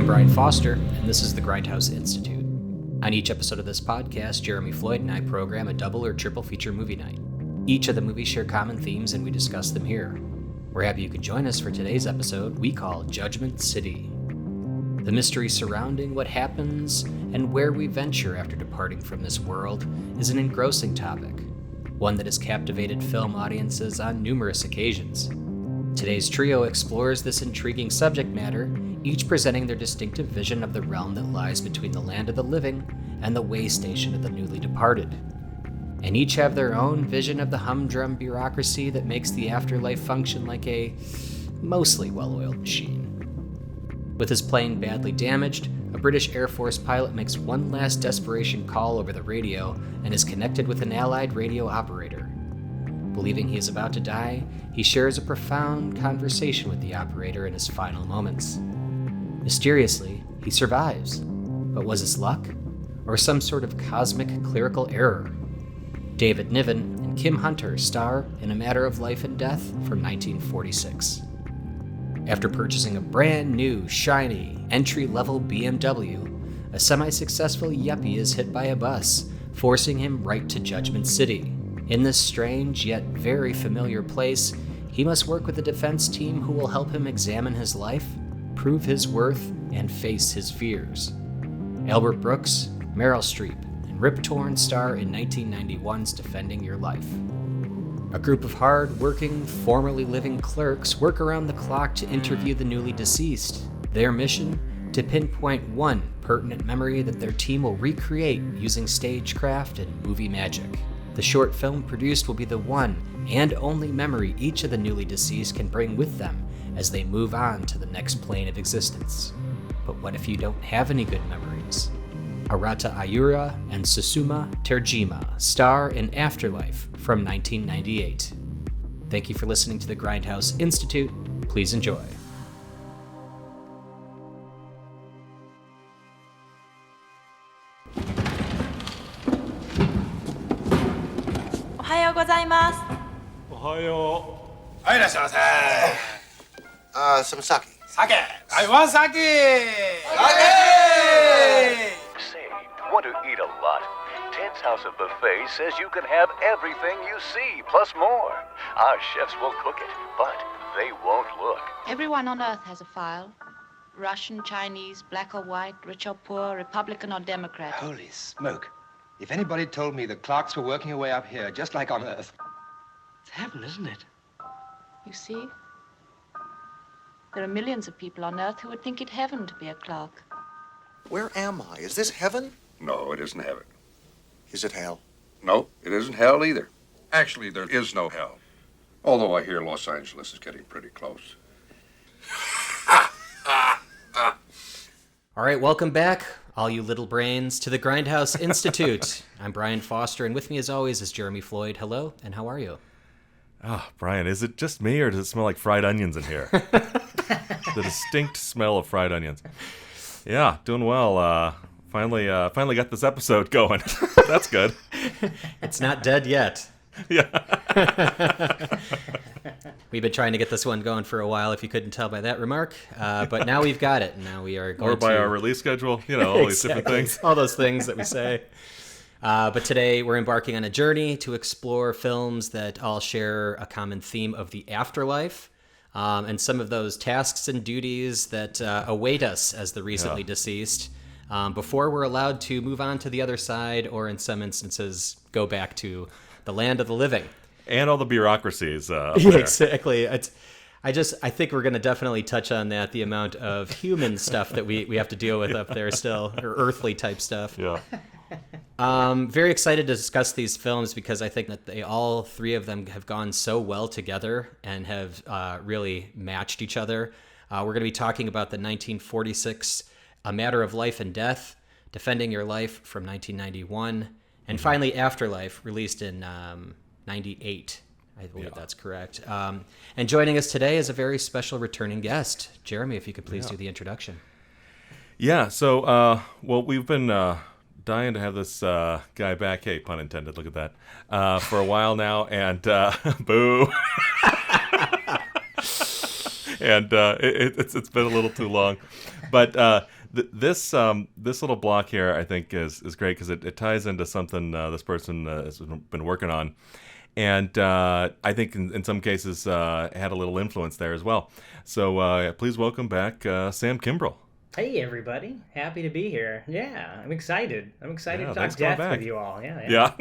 I'm Brian Foster, and this is the Grindhouse Institute. On each episode of this podcast, Jeremy Floyd and I program a double or triple feature movie night. Each of the movies share common themes, and we discuss them here. We're happy you could join us for today's episode we call Judgement City. The mystery surrounding what happens and where we venture after departing from this world is an engrossing topic, one that has captivated film audiences on numerous occasions. Today's trio explores this intriguing subject matter, each presenting their distinctive vision of the realm that lies between the land of the living and the way station of the newly departed. And each have their own vision of the humdrum bureaucracy that makes the afterlife function like a mostly well-oiled machine. With his plane badly damaged, a British Air Force pilot makes one last desperation call over the radio and is connected with an Allied radio operator. Believing he is about to die, he shares a profound conversation with the operator in his final moments. Mysteriously, he survives. But was this luck? Or some sort of cosmic clerical error? David Niven and Kim Hunter star in A Matter of Life and Death from 1946. After purchasing a brand new, shiny, entry-level BMW, a semi-successful yuppie is hit by a bus, forcing him right to Judgement City. In this strange yet very familiar place, he must work with a defense team who will help him examine his life, prove his worth, and face his fears. Albert Brooks, Meryl Streep, and Rip Torn star in 1991's Defending Your Life. A group of hard-working, formerly living clerks work around the clock to interview the newly deceased. Their mission? To pinpoint one pertinent memory that their team will recreate using stagecraft and movie magic. The short film produced will be the one and only memory each of the newly deceased can bring with them as they move on to the next plane of existence. But what if you don't have any good memories? Arata Ayura and Susuma Terjima star in Afterlife from 1998. Thank you for listening to the Grindhouse Institute. Please enjoy. Ohayou gozaimasu. Ohayou. Some sake. Sake. I want sake. Say, want to eat a lot? Ted's House of Buffet says you can have everything you see, plus more. Our chefs will cook it, but they won't look. Everyone on Earth has a file. Russian, Chinese, black or white, rich or poor, Republican or Democrat. Holy smoke. If anybody told me the clocks were working away up here, just like on Earth. It's heaven, isn't it? You see? There are millions of people on Earth who would think it heaven to be a clerk. Where am I? Is this heaven? No, it isn't heaven. Is it hell? No, it isn't hell either. Actually, there is no hell. Although I hear Los Angeles is getting pretty close. All right, welcome back, all you little brains, to the Grindhouse Institute. I'm Brian Foster, and with me as always is Jeremy Floyd. Hello, and how are you? Oh, Brian, is it just me, or does it smell like fried onions in here? The distinct smell of fried onions. Yeah, doing well. Finally got this episode going. That's good. It's not dead yet. Yeah. We've been trying to get this one going for a while, if you couldn't tell by that remark. But now we've got it. Now we are going or by our release schedule, all these different things. All those things that we say. But today we're embarking on a journey to explore films that all share a common theme of the afterlife, and some of those tasks and duties that await us as the recently deceased, before we're allowed to move on to the other side, or in some instances, go back to the land of the living. And all the bureaucracies up Yeah, there. exactly. I think we're going to definitely touch on that, the amount of human stuff that we have to deal with up there still, or earthly type stuff. Yeah. Very excited to discuss these films because I think that all three of them have gone so well together and have really matched each other. We're going to be talking about the 1946 A Matter of Life and Death, Defending Your Life from 1991, and finally Afterlife, released in 98. I believe that's correct. And joining us today is a very special returning guest. Jeremy, if you could please do the introduction. Yeah, so, we've been dying to have this guy back. Hey, pun intended, look at that. For a while now, and boo. and it's been a little too long. But this little block here, I think, is great because it ties into something this person has been working on. And I think in some cases had a little influence there as well. So please welcome back Sam Kimbrell. Hey, everybody. Happy to be here. Yeah, I'm excited. To talk death with you all. Yeah.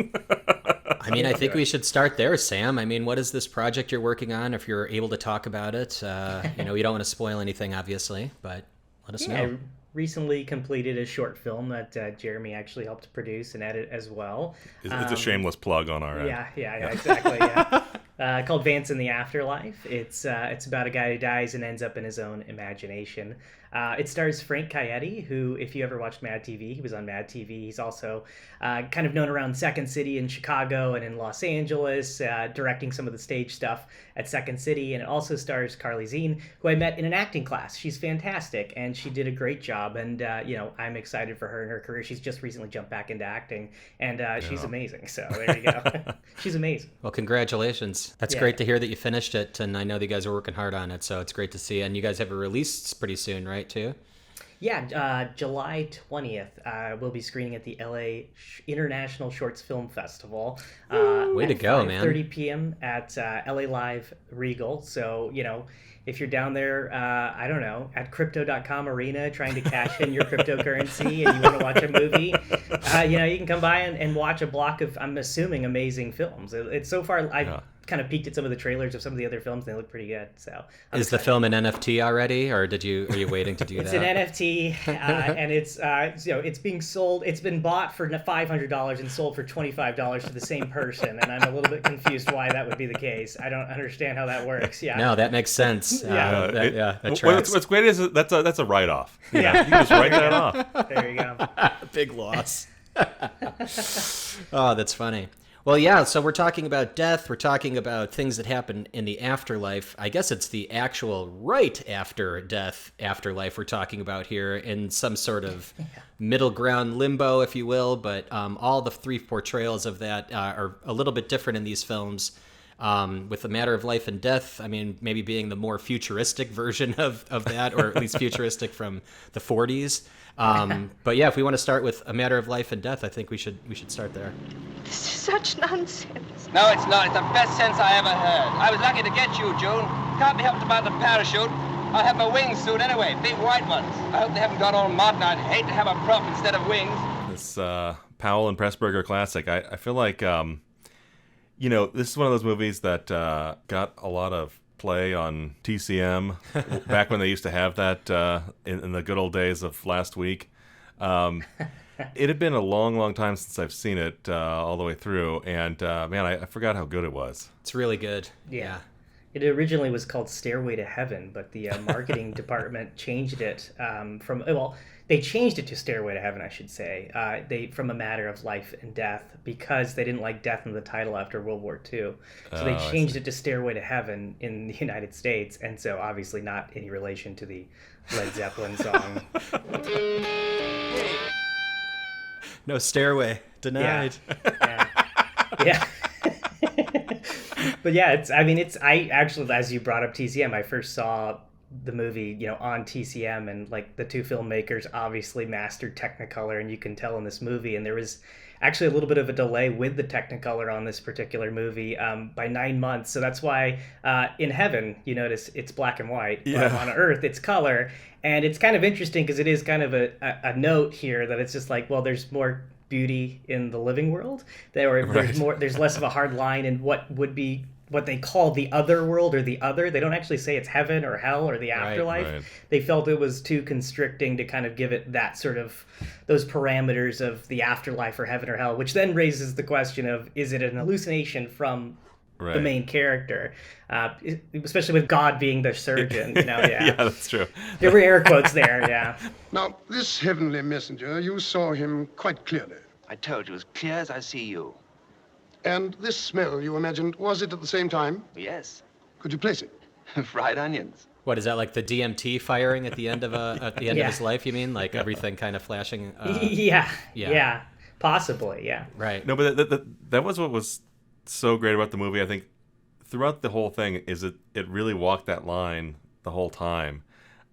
I mean, I think we should start there, Sam. I mean, what is this project you're working on? If you're able to talk about it, you don't want to spoil anything, obviously, but let us know. I recently completed a short film that Jeremy actually helped produce and edit as well. It's a shameless plug on our end. Yeah, exactly. Yeah. Called Vance the Afterlife. It's about a guy who dies and ends up in his own imagination. It stars Frank Kore-eda, who, if you ever watched Mad TV, he was on Mad TV. He's also kind of known around Second City in Chicago and in Los Angeles, directing some of the stage stuff at Second City. And it also stars Carly Zeen, who I met in an acting class. She's fantastic, and she did a great job. And, I'm excited for her and her career. She's just recently jumped back into acting, and she's amazing. So there you go. She's amazing. Well, congratulations. That's great to hear that you finished it, and I know that you guys are working hard on it, so it's great to see. And you guys have a release pretty soon, right, too? Yeah, July 20th, we'll be screening at the LA International Shorts Film Festival. Way to go, man. 5:30 p.m. at LA Live Regal. So, if you're down there, at crypto.com arena trying to cash in your cryptocurrency and you want to watch a movie, you can come by and watch a block of, I'm assuming, amazing films. It's so far, I've kind of peeked at some of the trailers of some of the other films, and they look pretty good. So, is the film an NFT already, or are you waiting to do it's that? It's an NFT, and it's being sold. It's been bought for $500 and sold for $25 to the same person, and I'm a little bit confused why that would be the case. I don't understand how that works. Yeah. No, that makes sense. That tracks. What's great is that's a write-off. Yeah, you can just write that off. There you go. Big loss. Oh, that's funny. Well, yeah, so we're talking about death. We're talking about things that happen in the afterlife. I guess it's the actual right after death afterlife we're talking about here, in some sort of middle ground limbo, if you will. But all the three portrayals of that are a little bit different in these films. With the matter of life and death, I mean, maybe being the more futuristic version of that, or at least futuristic from the 40s. But yeah, if we want to start with a matter of life and death, I think we should start there. This is such nonsense. No, it's not. It's the best sense I ever heard. I was lucky to get you, June. Can't be helped about the parachute. I'll have my wings soon anyway, big white ones. I hope they haven't gone all modern. I'd hate to have a prop instead of wings. This Powell and Pressburger classic. I feel like, this is one of those movies that got a lot of play on TCM back when they used to have that in the good old days of last week. It had been a long, long time since I've seen it all the way through, and man, I forgot how good it was. It's really good. Yeah. It originally was called Stairway to Heaven, but the marketing department changed it they changed it to Stairway to Heaven, I should say, from a matter of life and death, because they didn't like death in the title after World War II. So they changed it to Stairway to Heaven in the United States, and so obviously not any relation to the Led Zeppelin song. No Stairway. Denied. Yeah. But yeah, I actually, as you brought up TCM, I first saw the movie, on TCM, and like the two filmmakers obviously mastered Technicolor, and you can tell in this movie, and there was actually a little bit of a delay with the Technicolor on this particular movie by 9 months. So that's why in heaven, you notice it's black and white, but on Earth it's color. And it's kind of interesting because it is kind of a note here that it's just like, well, there's more beauty in the living world. There's less of a hard line in what would be what they call the other world, or the other. They don't actually say it's heaven or hell or the afterlife. Right. They felt it was too constricting to kind of give it that sort of, those parameters of the afterlife or heaven or hell, which then raises the question of, is it an hallucination from the main character, especially with God being the surgeon. Yeah, that's true. There were air quotes there, yeah. Now, this heavenly messenger, you saw him quite clearly. I told you, as clear as I see you. And this smell, you imagined, was it at the same time? Yes. Could you place it? Fried onions. What is that, like the DMT firing at the end of of his life? You mean, like everything kind of flashing? Yeah, possibly, yeah. Right. No, but that was what was so great about the movie. I think throughout the whole thing is it really walked that line the whole time.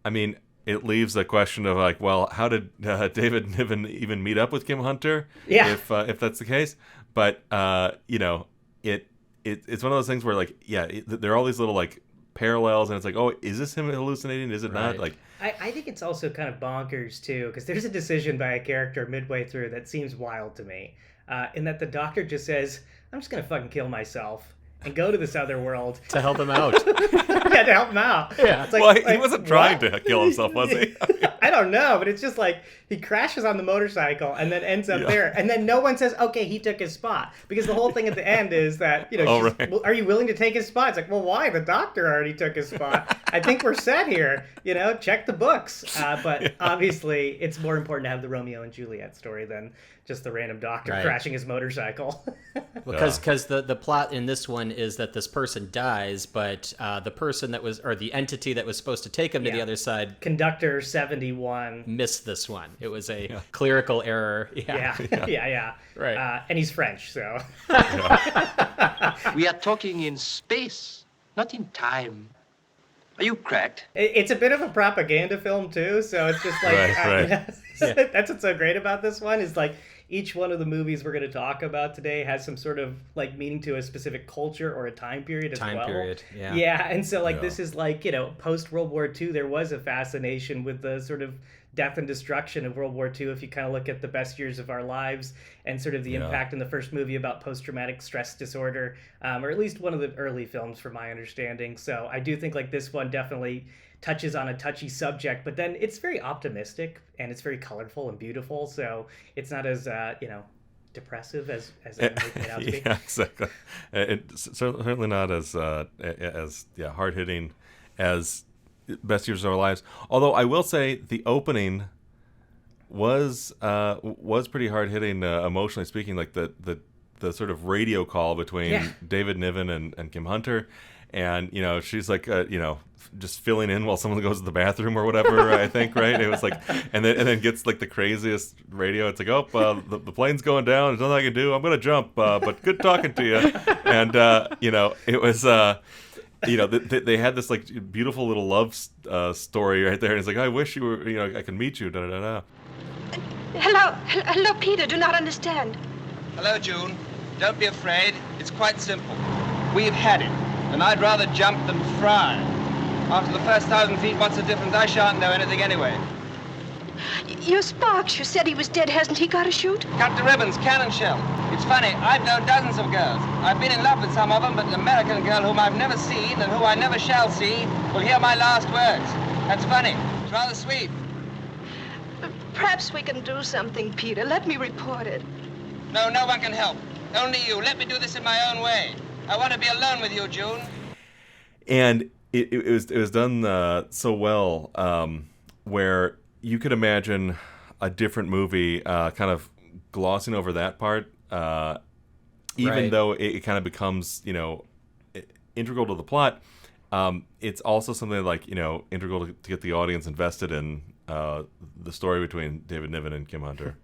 I mean, it leaves a question of like, well, how did David Niven even meet up with Kim Hunter? Yeah. If that's the case. But it's one of those things where like, there are all these little like parallels, and it's like, oh, is this him hallucinating? Is it not? Like, I think it's also kind of bonkers too, because there's a decision by a character midway through that seems wild to me, in that the doctor just says, "I'm just gonna fucking kill myself and go to this other world to help him out." Yeah, to help him out. Yeah. It's like, well, he wasn't trying what? to kill himself, was he? I don't know, but it's just like he crashes on the motorcycle and then ends up there, and then no one says, "Okay, he took his spot," because the whole thing at the end is that well, are you willing to take his spot? It's like, well, why? The doctor already took his spot. I think we're set here. Check the books. But obviously, it's more important to have the Romeo and Juliet story than just the random doctor crashing his motorcycle. Because the plot in this one is that this person dies, but the person that was, or the entity that was supposed to take him to the other side, Conductor 71, missed this one. It was a clerical error. Yeah. Right. And he's French, so. We are talking in space, not in time. Are you cracked? It's a bit of a propaganda film too, so it's just like that's what's so great about this one is like each one of the movies we're going to talk about today has some sort of like meaning to a specific culture or a time period as well. Time period, yeah. Yeah, and so like this is like, post World War II, there was a fascination with the sort of death and destruction of World War II, if you kind of look at The Best Years of Our Lives and sort of the impact in the first movie about post-traumatic stress disorder, or at least one of the early films from my understanding. So I do think like this one definitely touches on a touchy subject, but then it's very optimistic and it's very colorful and beautiful. So it's not as, depressive as it made it out to be. Yeah, exactly. It's certainly not as hard-hitting as Best Years of Our Lives. Although I will say the opening was pretty hard-hitting emotionally speaking, like the sort of radio call between David Niven and Kim Hunter, and she's like just filling in while someone goes to the bathroom or whatever. I think, right? It was like, and then gets like the craziest radio. It's like, the plane's going down. There's nothing I can do. I'm gonna jump. But good talking to you. And it was. They had this like beautiful little love story right there. And it's like, I wish you were, I could meet you. Da da da. Hello, Peter. Do not understand. Hello, June. Don't be afraid. It's quite simple. We've had it, and I'd rather jump than fry. After the first 1,000 feet, what's the difference? I shan't know anything anyway. Your Sparks, you said he was dead. Hasn't he got a shoot? Cut to ribbons, cannon shell. It's funny, I've known dozens of girls. I've been in love with some of them, but an American girl whom I've never seen and who I never shall see will hear my last words. That's funny. It's rather sweet. Perhaps we can do something, Peter. Let me report it. No one can help. Only you. Let me do this in my own way. I want to be alone with you, June. And it was done so well, where you could imagine a different movie kind of glossing over that part, even though it kind of becomes integral to the plot. It's also something like integral to get the audience invested in the story between David Niven and Kim Hunter.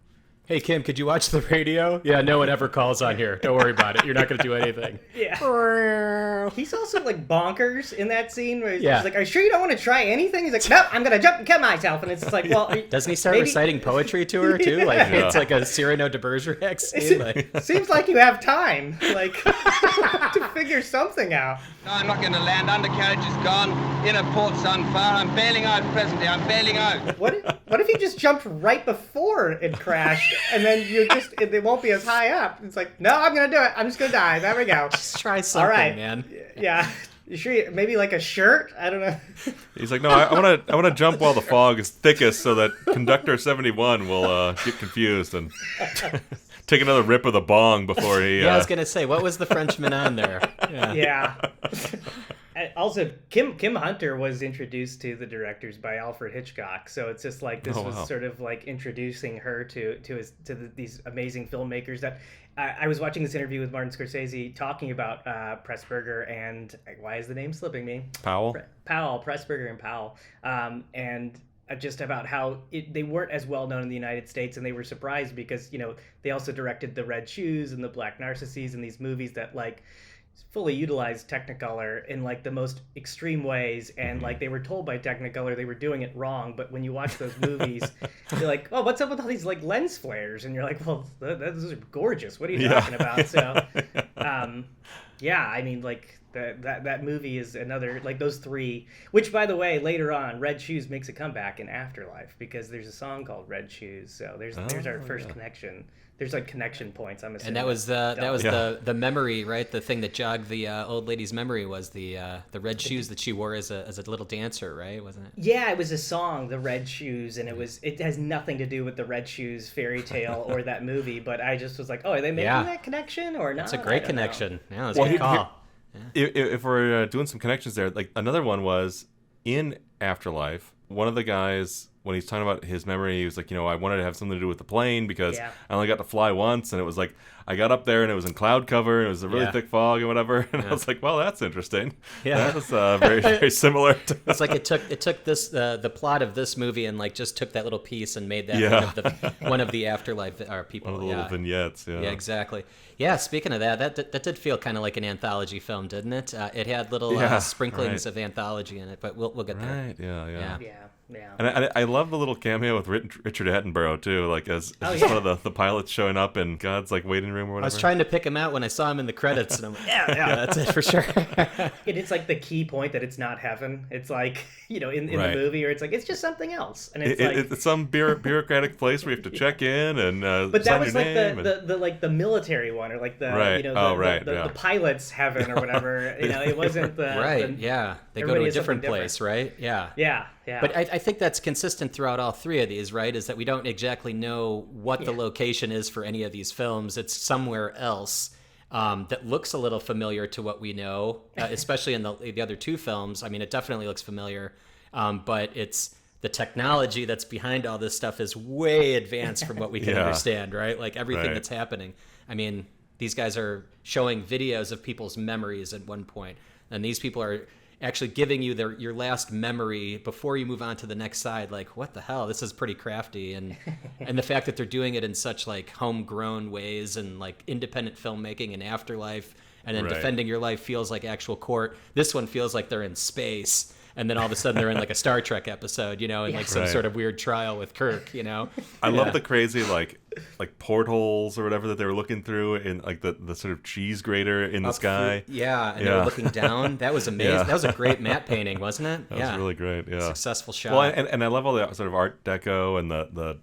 Hey, Kim, could you watch the radio? Yeah, no one ever calls on here. Don't worry about it. You're not going to do anything. Yeah. He's also like bonkers in that scene where he's like, are you sure you don't want to try anything? He's like, nope, I'm going to jump and kill myself. And it's just like, well... Doesn't he start reciting poetry to her, too? Like, it's like a Cyrano de Bergerac scene. Like... Seems like you have time, like, to figure something out. No, I'm not going to land. Undercarriage is gone. Inner port's on fire. I'm bailing out presently. I'm bailing out. What if you just jumped right before it crashed, and then it won't be as high up? It's like, no, I'm going to do it. I'm just going to die. There we go. Just try something, man. Yeah. You sure? Maybe like a shirt? I don't know. He's like, no, I want to jump while the fog is thickest so that Conductor 71 will get confused and take another rip of the bong before he... Yeah, I was going to say, what was the Frenchman on there? Yeah. Also, Kim Hunter was introduced to the directors by Alfred Hitchcock, so it's just like this was sort of like introducing her to these amazing filmmakers. That I was watching this interview with Martin Scorsese talking about Pressburger and why is the name slipping me? Powell, Pressburger and Powell, and just about how they weren't as well known in the United States, and they were surprised because they also directed The Red Shoes and The Black Narcissus and these movies that like fully utilized Technicolor in like the most extreme ways, and like they were told by Technicolor they were doing it wrong, but when you watch those movies you're like, oh, what's up with all these like lens flares, and you're like, well, those are gorgeous, what are you talking about? So yeah, I mean, like that movie is another, like those three, which by the way, later on Red Shoes makes a comeback in Afterlife because there's a song called Red Shoes, so there's our first connection. There's like connection points, I'm assuming. And that was the memory, right? The thing that jogged the old lady's memory was the red shoes that she wore as a little dancer, right? Wasn't it? Yeah, it was a song, The Red Shoes, and it has nothing to do with the Red Shoes fairy tale or that movie, but I just was like, oh, are they making that connection or not? It's a great connection. Yeah, that's a good call. If we're doing some connections there, like another one was in Afterlife, one of the guys, when he's talking about his memory, he was like, I wanted to have something to do with the plane because I only got to fly once, and it was like I got up there and it was in cloud cover and it was a really thick fog and whatever, and I was like, well, that's interesting. Yeah, that was very very similar. It's like it took this the plot of this movie and like just took that little piece and made that one of the Afterlife people. One of the little vignettes. Yeah, exactly. Yeah, speaking of that did feel kind of like an anthology film, didn't it? It had little sprinklings of anthology in it, but we'll get there. Right. Yeah. Yeah. And I love the little cameo with Richard Attenborough too, like as just one of the pilots showing up in God's like waiting room or whatever. I was trying to pick him out when I saw him in the credits, and I'm like, yeah, that's it for sure. It's like the key point that it's not heaven. It's like, in the movie, or it's like it's just something else, and it's some bureaucratic place where you have to check in and but that was like name the like the military one, or like the the pilot's heaven or whatever. It wasn't the they go to a different place, right? Yeah. But I think that's consistent throughout all three of these, right? Is that we don't exactly know what the location is for any of these films. It's somewhere else that looks a little familiar to what we know, especially in the other two films. I mean, it definitely looks familiar, but it's the technology that's behind all this stuff is way advanced from what we can understand, right? Like everything that's happening. I mean, these guys are showing videos of people's memories at one point, and these people are actually giving you your last memory before you move on to the next side. Like, what the hell? This is pretty crafty, and the fact that they're doing it in such like homegrown ways and like independent filmmaking and Afterlife, and then Defending Your Life feels like actual court. This one feels like they're in space, and then all of a sudden they're in like a Star Trek episode, and like some sort of weird trial with Kirk. I love the crazy like portholes or whatever that they were looking through in like the sort of cheese grater in the sky. They were looking down. That was amazing. That was a great matte painting, wasn't it? That was really great. Yeah, successful shot. Well, and I love all the sort of Art Deco and the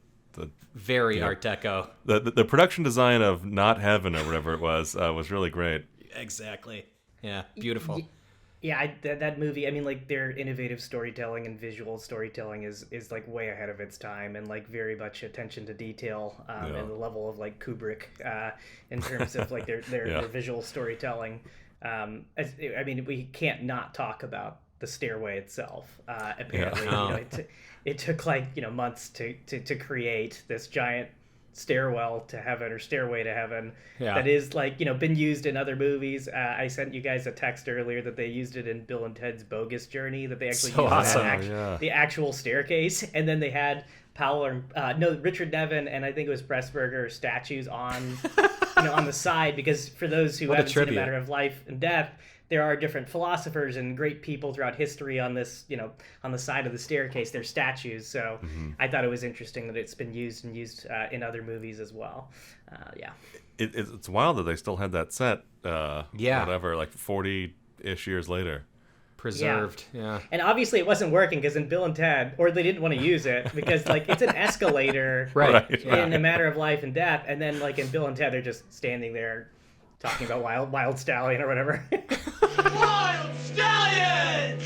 very Art Deco. The production design of Not Heaven or whatever it was really great. Exactly. Yeah, beautiful. Yeah, that movie, I mean, like, their innovative storytelling and visual storytelling is like way ahead of its time, and like very much attention to detail and the level of like Kubrick in terms of like their visual storytelling. I mean, we can't not talk about the Stairway itself. Apparently, it took like months to create this giant stairwell to heaven or stairway to heaven that is like been used in other movies. I sent you guys a text earlier that they used it in Bill and Ted's Bogus Journey, that they actually used the actual staircase, and then they had Richard Nevin and I think it was Pressburger statues on on the side, because for those who haven't seen A Matter of Life and Death, there are different philosophers and great people throughout history on this, on the side of the staircase. They're statues. So I thought it was interesting that it's been used in other movies as well. It's wild that they still had that set. Whatever, like 40-ish years later. Preserved. Yeah. And obviously it wasn't working because in Bill and Ted, or they didn't want to use it because like it's an escalator in A Matter of Life and Death, and then like in Bill and Ted they're just standing there talking about Wild Stallion or whatever. Wild Stallion!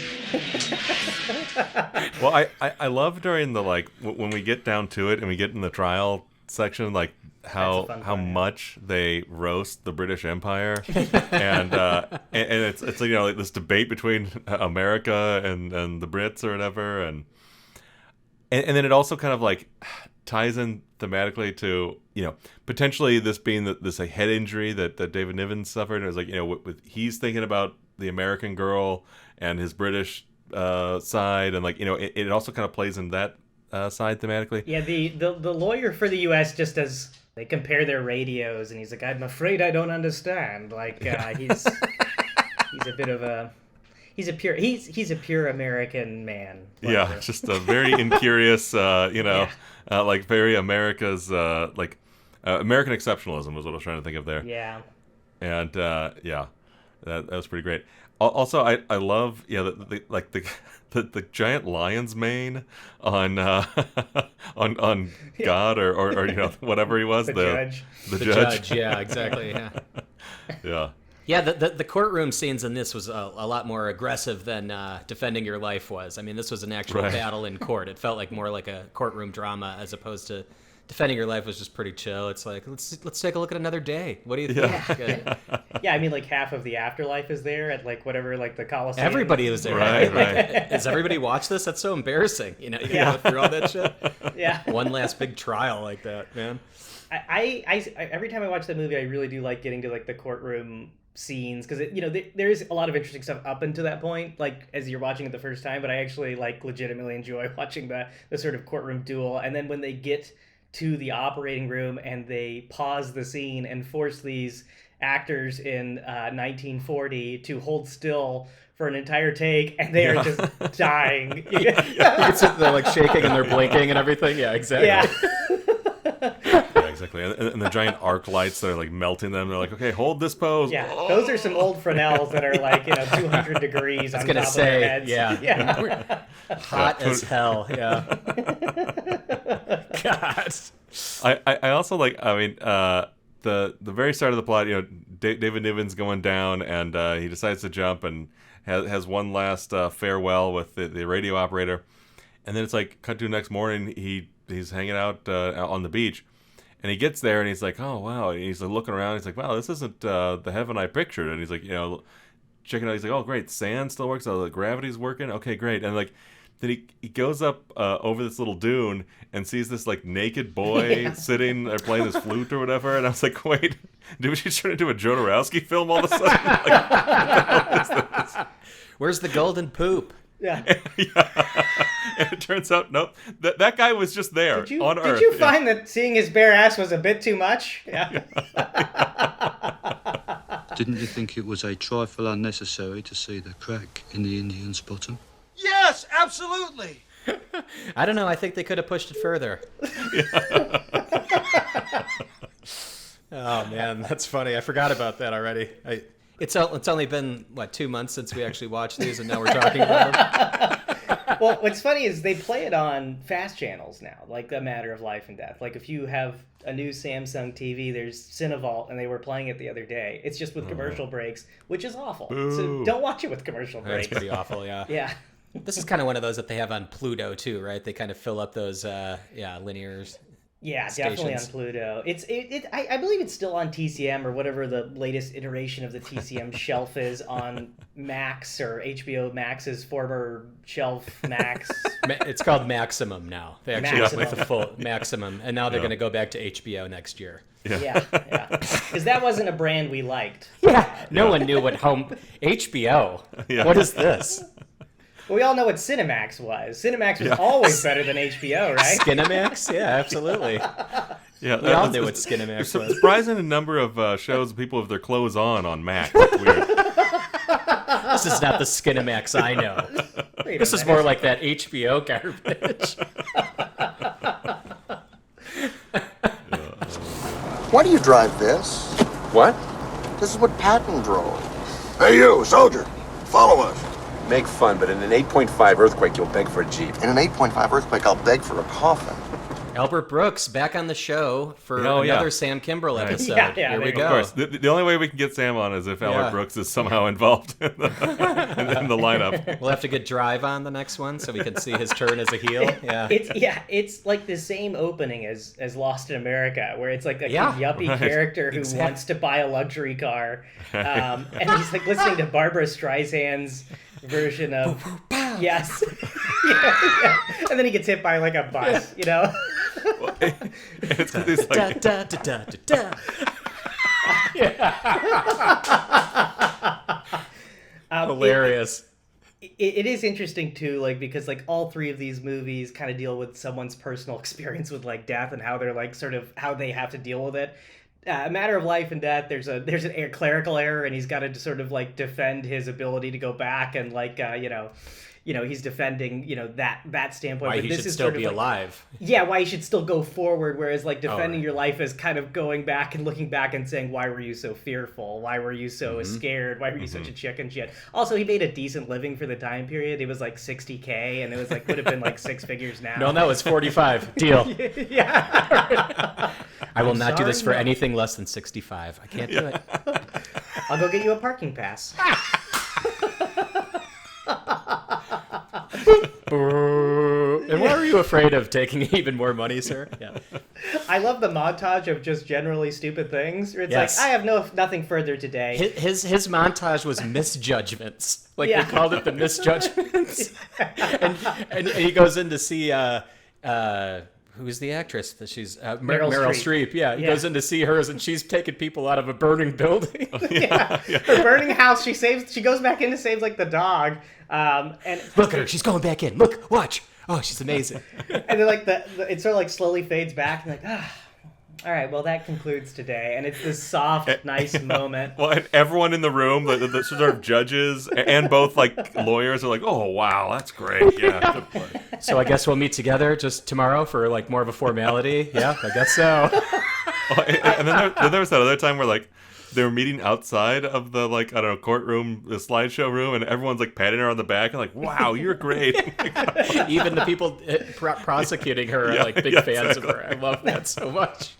Well, I love during the like when we get down to it and we get in the trial section, like how much they roast the British Empire, and it's like this debate between America and the Brits or whatever, and then it also kind of like ties in thematically to potentially this being this a head injury that David Niven suffered, and it was like with he's thinking about the American girl and his British side, and like it also kind of plays in that side thematically. Yeah, the lawyer for the U.S. just they compare their radios, and he's like, I'm afraid I don't understand. Like he's He's a bit of a he's a pure American man. Yeah, just a very incurious, like very America's American exceptionalism was what I was trying to think of there. Yeah. And that was pretty great. Also, I love the giant lion's mane on God or whatever he was, the judge. Yeah, exactly. Yeah. Yeah. Yeah, the courtroom scenes in this was a lot more aggressive than Defending Your Life was. I mean, this was an actual battle in court. It felt like more like a courtroom drama as opposed to Defending Your Life was just pretty chill. It's like, let's take a look at another day. What do you think? Yeah, I mean, like half of the afterlife is there at like whatever, like the Coliseum. Everybody was there. Right. Does everybody watch this? That's so embarrassing. You go through all that shit. Yeah. One last big trial like that, man. I every time I watch that movie, I really do like getting to like the courtroom scenes because there is a lot of interesting stuff up until that point, like as you're watching it the first time. But I actually like legitimately enjoy watching the sort of courtroom duel, and then when they get to the operating room and they pause the scene and force these actors in 1940 to hold still for an entire take, and they are just dying. You can see they're like shaking and they're blinking and everything. Yeah, exactly. Yeah, exactly. And the giant arc lights that are like melting them. They're like, okay, hold this pose. Yeah, those are some old Fresnels that are like 200 degrees on top of their heads. Yeah. Hot as hell. Yeah. God. I also like. I mean, the very start of the plot. David Niven's going down, and he decides to jump and has one last farewell with the radio operator, and then it's like cut to the next morning. He's hanging out on the beach, and he gets there and he's like, oh wow, and he's like looking around. He's like, wow, this isn't the heaven I pictured. And he's like, checking out. He's like, oh great, sand still works. Oh, the gravity's working. Okay, great. And like. Then he goes up over this little dune and sees this like naked boy sitting there playing his flute or whatever, and I was like, wait, did we just turn into a Jodorowsky film all of a sudden? Like, what the hell is this? Where's the golden poop? Yeah. And it turns out, nope, that guy was just there on Earth. Did you find that seeing his bare ass was a bit too much? Yeah. Didn't you think it was a trifle unnecessary to see the crack in the Indian's bottom? Yes, absolutely. I don't know. I think they could have pushed it further. Oh man, that's funny. I forgot about that already. It's only been 2 months since we actually watched these, and now we're talking about them. Well, what's funny is they play it on fast channels now, like A Matter of Life and Death. Like if you have a new Samsung TV, there's Cinevault, and they were playing it the other day. It's just with commercial breaks, which is awful. Ooh. So don't watch it with commercial breaks. That's pretty awful. Yeah. Yeah. This is kind of one of those that they have on Pluto too, right? They kind of fill up those linear Yeah, stations. definitely on Pluto. I believe it's still on TCM or whatever the latest iteration of the TCM shelf is on Max or HBO Max's former shelf Max. It's called Maximum now. They actually went with the full Maximum, and now they're going to go back to HBO next year. Yeah. Because that wasn't a brand we liked. Yeah, no one knew what HBO. Yeah. What is this? Well, we all know what Cinemax was. Cinemax was always better than HBO, right? Skinemax? Yeah, absolutely. Yeah, we all knew what Skinemax was. Surprising number of shows people have their clothes on Mac. It's weird. This is not the Skinemax I know. This is more like that HBO garbage. Why do you drive this? What? This is what Patton drove. Hey, you, soldier, follow us. Make fun, but in an 8.5 earthquake, you'll beg for a Jeep. In an 8.5 earthquake, I'll beg for a coffin. Albert Brooks back on the show for another Sam Kimbrell episode. Here we go. Of course. The only way we can get Sam on is if Albert Brooks is somehow involved in the lineup. We'll have to get Drive on the next one so we can see his turn as a heel. It's like the same opening as Lost in America, where it's like a yuppie character who wants to buy a luxury car, and he's like listening to Barbara Streisand's version of yes, and then he gets hit by like a bus, It's like hilarious. It is interesting too, like because like all three of these movies kind of deal with someone's personal experience with like death and how they're like sort of how they have to deal with it. a matter of life and death. There's an clerical error, and he's got to sort of like defend his ability to go back and like he's defending that standpoint. Why but he this should is still sort of be like, alive. Yeah, why he should still go forward. Whereas like defending right. your life is kind of going back and looking back and saying, why were you so fearful? Why were you so scared? Why were you such a chicken shit? Also, he made a decent living for the time period. It was like $60K, and it was like would have been like six figures now. No, it's 45. Deal. Yeah. I will not do this for anything less than 65. I can't do it. I'll go get you a parking pass. And why were you afraid of taking even more money, sir? Yeah. I love the montage of just generally stupid things. Where it's Yes. like, I have nothing further today. His montage was misjudgments. Like they called it the misjudgments. and he goes in to see who's the actress that she's Meryl Streep. Yeah, he goes in to see hers, and she's taking people out of a burning building. Her burning house. She goes back in to save like the dog. And look at her. She's going back in. Look, watch. Oh, she's amazing. And then like it sort of like slowly fades back and like all right, well that concludes today, and it's this soft, nice moment. Well, and everyone in the room, the sort of judges and both like lawyers, are like, "Oh wow, that's great." Yeah. Good play. So I guess we'll meet together just tomorrow for like more of a formality. Yeah, I guess so. Oh, and then there was that other time where like they were meeting outside of the like I don't know courtroom, the slideshow room, and everyone's like patting her on the back and like, "Wow, you're great." Even the people prosecuting her are like big fans of her. I love that so much.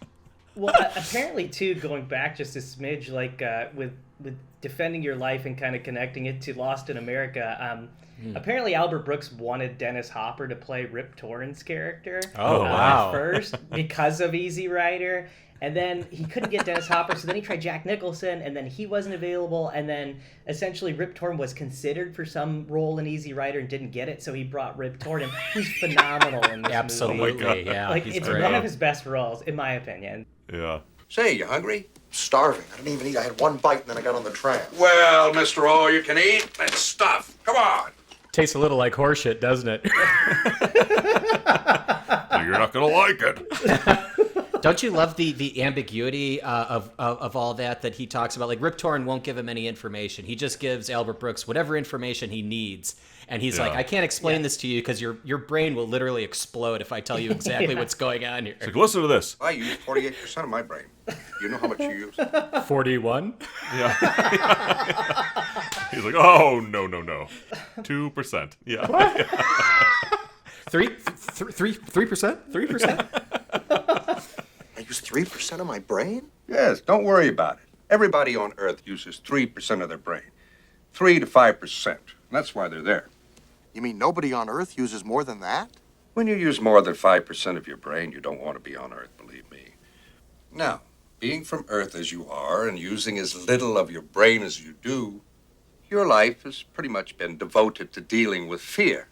Well, apparently too, going back just a smidge, like with defending your life and kind of connecting it to Lost in America. Apparently, Albert Brooks wanted Dennis Hopper to play Rip Torn's character. Oh, wow! At first, because of Easy Rider. And then he couldn't get Dennis Hopper, so then he tried Jack Nicholson, and then he wasn't available. And then essentially Rip Torn was considered for some role in Easy Rider and didn't get it, so he brought Rip Torn in, who's phenomenal in this movie. Absolutely, yeah. Like it's great. one of his best roles, in my opinion. Yeah. Say, you hungry? Starving. I didn't even eat. I had one bite and then I got on the tram. Well, Mr. All You Can Eat, that's stuff. Come on. Tastes a little like horseshit, doesn't it? You're not gonna like it. Don't you love the ambiguity of all that he talks about? Like, Rip Torn won't give him any information. He just gives Albert Brooks whatever information he needs. And he's like, I can't explain this to you because your brain will literally explode if I tell you exactly what's going on here. It's like, listen to this. I use 48% of my brain. You know how much you use? 41? Yeah. He's like, oh, no. 2%. Yeah. What? 3%? 3%? I use 3% of my brain? Yes, don't worry about it. Everybody on Earth uses 3% of their brain. 3 to 5%. That's why they're there. You mean nobody on Earth uses more than that? When you use more than 5% of your brain, you don't want to be on Earth, believe me. Now, being from Earth as you are and using as little of your brain as you do, your life has pretty much been devoted to dealing with fear.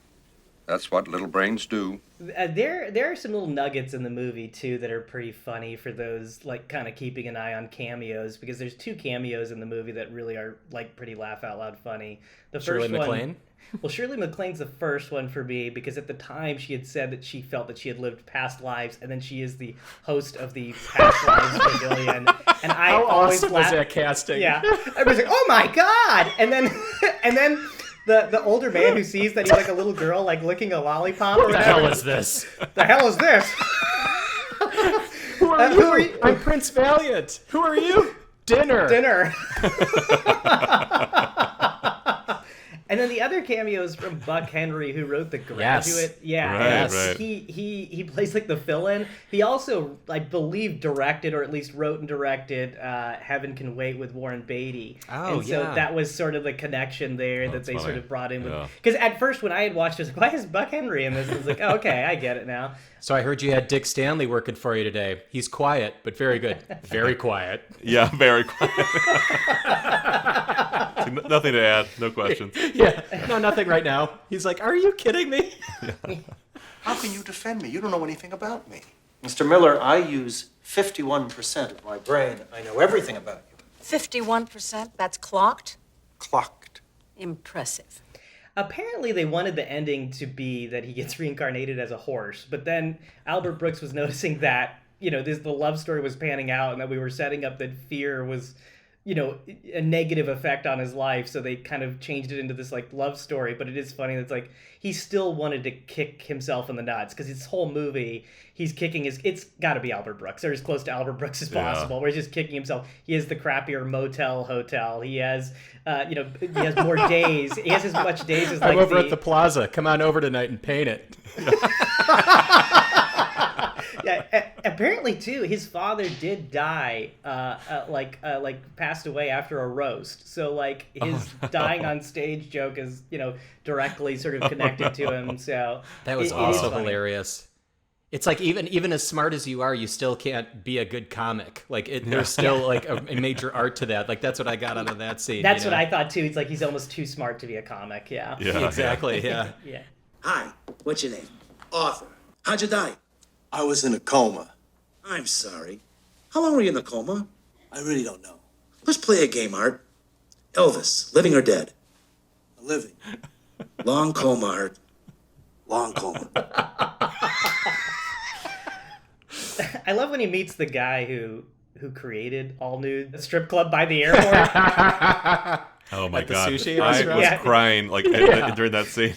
That's what little brains do. There are some little nuggets in the movie too that are pretty funny for those like kind of keeping an eye on cameos, because there's two cameos in the movie that really are like pretty laugh out loud funny. The Shirley first MacLaine? one, well, Shirley MacLaine's the first one for me because at the time she had said that she felt that she had lived past lives, and then she is the host of the Past Lives Pavilion. And I How always awesome was that casting? Yeah, I was like, oh my god! And then The older man who sees that he's like a little girl like licking a lollipop. What the hell is this? The hell is this? Who are you? I'm Prince Valiant. Who are you? Dinner. And then the other cameo is from Buck Henry, who wrote The Graduate. Yes. Yeah, Right. He plays like the villain. He also, I believe, directed or at least wrote and directed Heaven Can Wait with Warren Beatty. Oh, and so yeah. that was sort of the connection there that That's they funny. sort of brought in. Yeah. Because at first when I had watched it, I was like, why is Buck Henry in this? I was like, oh, okay, I get it now. So I heard you had Dick Stanley working for you today. He's quiet, but very good. Very quiet. Yeah, very quiet. Nothing to add. No questions. Yeah. No, nothing right now. He's like, are you kidding me? How can you defend me? You don't know anything about me. Mr. Miller, I use 51% of my brain. I know everything about you. 51%? That's clocked? Clocked. Impressive. Apparently they wanted the ending to be that he gets reincarnated as a horse, but then Albert Brooks was noticing that the love story was panning out, and that we were setting up that fear was, a negative effect on his life. So they kind of changed it into this like love story. But it is funny that it's like he still wanted to kick himself in the nuts, because his whole movie he's kicking it's got to be Albert Brooks, or as close to Albert Brooks as possible, where he's just kicking himself. He has the crappier hotel. He has, he has more days. He has as much days as I'm over at the plaza. Come on over tonight and paint it. Yeah, apparently too, his father did die, passed away after a roast. So like his dying on stage joke is, directly sort of connected to him. So that was also hilarious. It's like even as smart as you are, you still can't be a good comic. Like there's still like a major art to that. Like that's what I got out of that scene. That's what I thought too. It's like he's almost too smart to be a comic. Yeah. Exactly. Yeah. Yeah. Hi. What's your name? Arthur. How'd you die? I was in a coma. I'm sorry. How long were you in the coma? I really don't know. Let's play a game, Art. Elvis, living or dead? Living. Long coma, Art. Long coma. I love when he meets the guy who created All Nude Strip Club by the airport. Oh my At the god! sushi I restaurant? was crying like during that scene.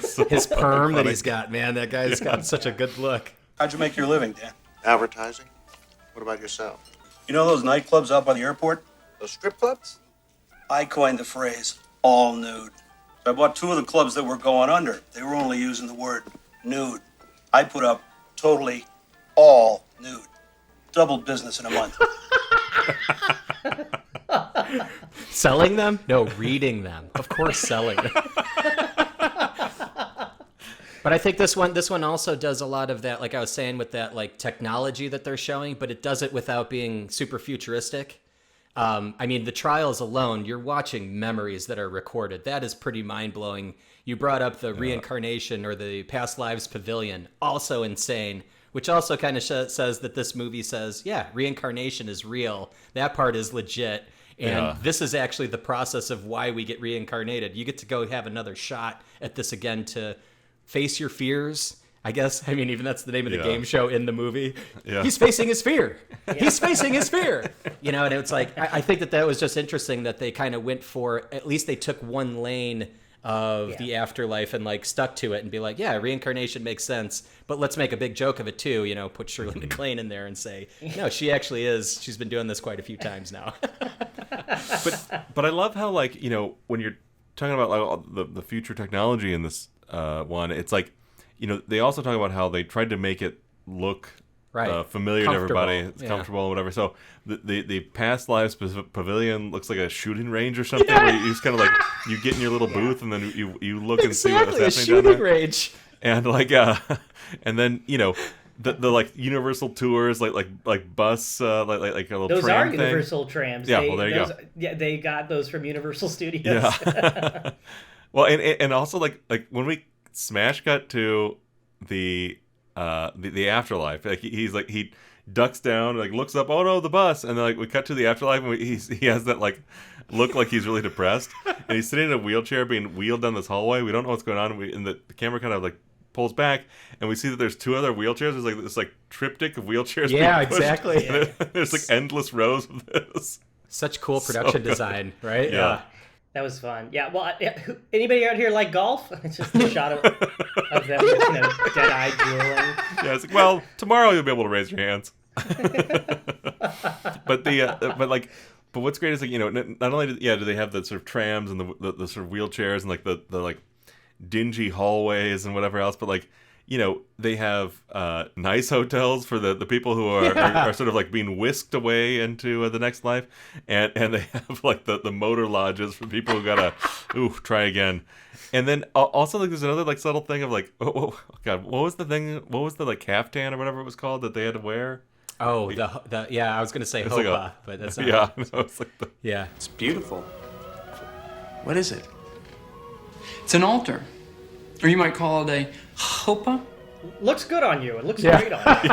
So his perm funny. that he's got, man, that guy's got such a good look. How'd you make your living, Dan? Advertising. What about yourself? You know those nightclubs out by the airport? Those strip clubs? I coined the phrase all nude. So I bought 2 of the clubs that were going under. They were only using the word nude. I put up totally all nude. Doubled business in a month. Selling them? No, reading them. Of course, selling them. But I think this one also does a lot of that, like I was saying, with that like technology that they're showing, but it does it without being super futuristic. I mean, the trials alone, you're watching memories that are recorded. That is pretty mind-blowing. You brought up the reincarnation or the past lives pavilion, also insane, which also kind of says that this movie says, yeah, reincarnation is real. That part is legit. And this is actually the process of why we get reincarnated. You get to go have another shot at this again to face your fears, I guess. I mean, even that's the name of the game show in the movie. Yeah. He's facing his fear. He's facing his fear. And it's like, I think that was just interesting that they kind of went for, at least they took one lane of the afterlife and like stuck to it and be like, yeah, reincarnation makes sense, but let's make a big joke of it too, put Shirley MacLaine in there and say, no, she actually is, she's been doing this quite a few times now. But I love how, like, when you're talking about like the future technology in this one, it's like, they also talk about how they tried to make it look familiar to everybody. It's comfortable and whatever. So the past lives pavilion looks like a shooting range or something, where you just kind of like, you get in your little booth and then you look and see what's happening down there. Range. And like and then the like Universal tours, like bus, like a little those tram are thing. Universal trams. Yeah, well there you go. Yeah, they got those from Universal Studios. Yeah. Well, and also like when we smash cut to the afterlife, like he ducks down, like looks up, oh no, the bus, and then like we cut to the afterlife, and he has that like look like he's really depressed, and he's sitting in a wheelchair being wheeled down this hallway. We don't know what's going on, and the camera kind of like pulls back, and we see that there's 2 other wheelchairs. There's like this like triptych of wheelchairs. Yeah, exactly. There's like endless rows of this. Such cool production design, right? Yeah. That was fun. Yeah, well, anybody out here like golf? It's just a shot of them, dead-eyed drooling. Yeah, it's like, well, tomorrow you'll be able to raise your hands. But what's great is like, not only do they have the sort of trams and the sort of wheelchairs and like the like dingy hallways and whatever else, but like, they have nice hotels for the people who are sort of like being whisked away into the next life, and they have like the motor lodges for people who gotta try again. And then also like there's another like subtle thing of like, oh god, what was the like caftan or whatever it was called that they had to wear? Oh, I was gonna say hopa, but that's not. Yeah, no, it's like it's beautiful. What is it? It's an altar, or you might call it a hopa. Looks good on you. It looks great on you.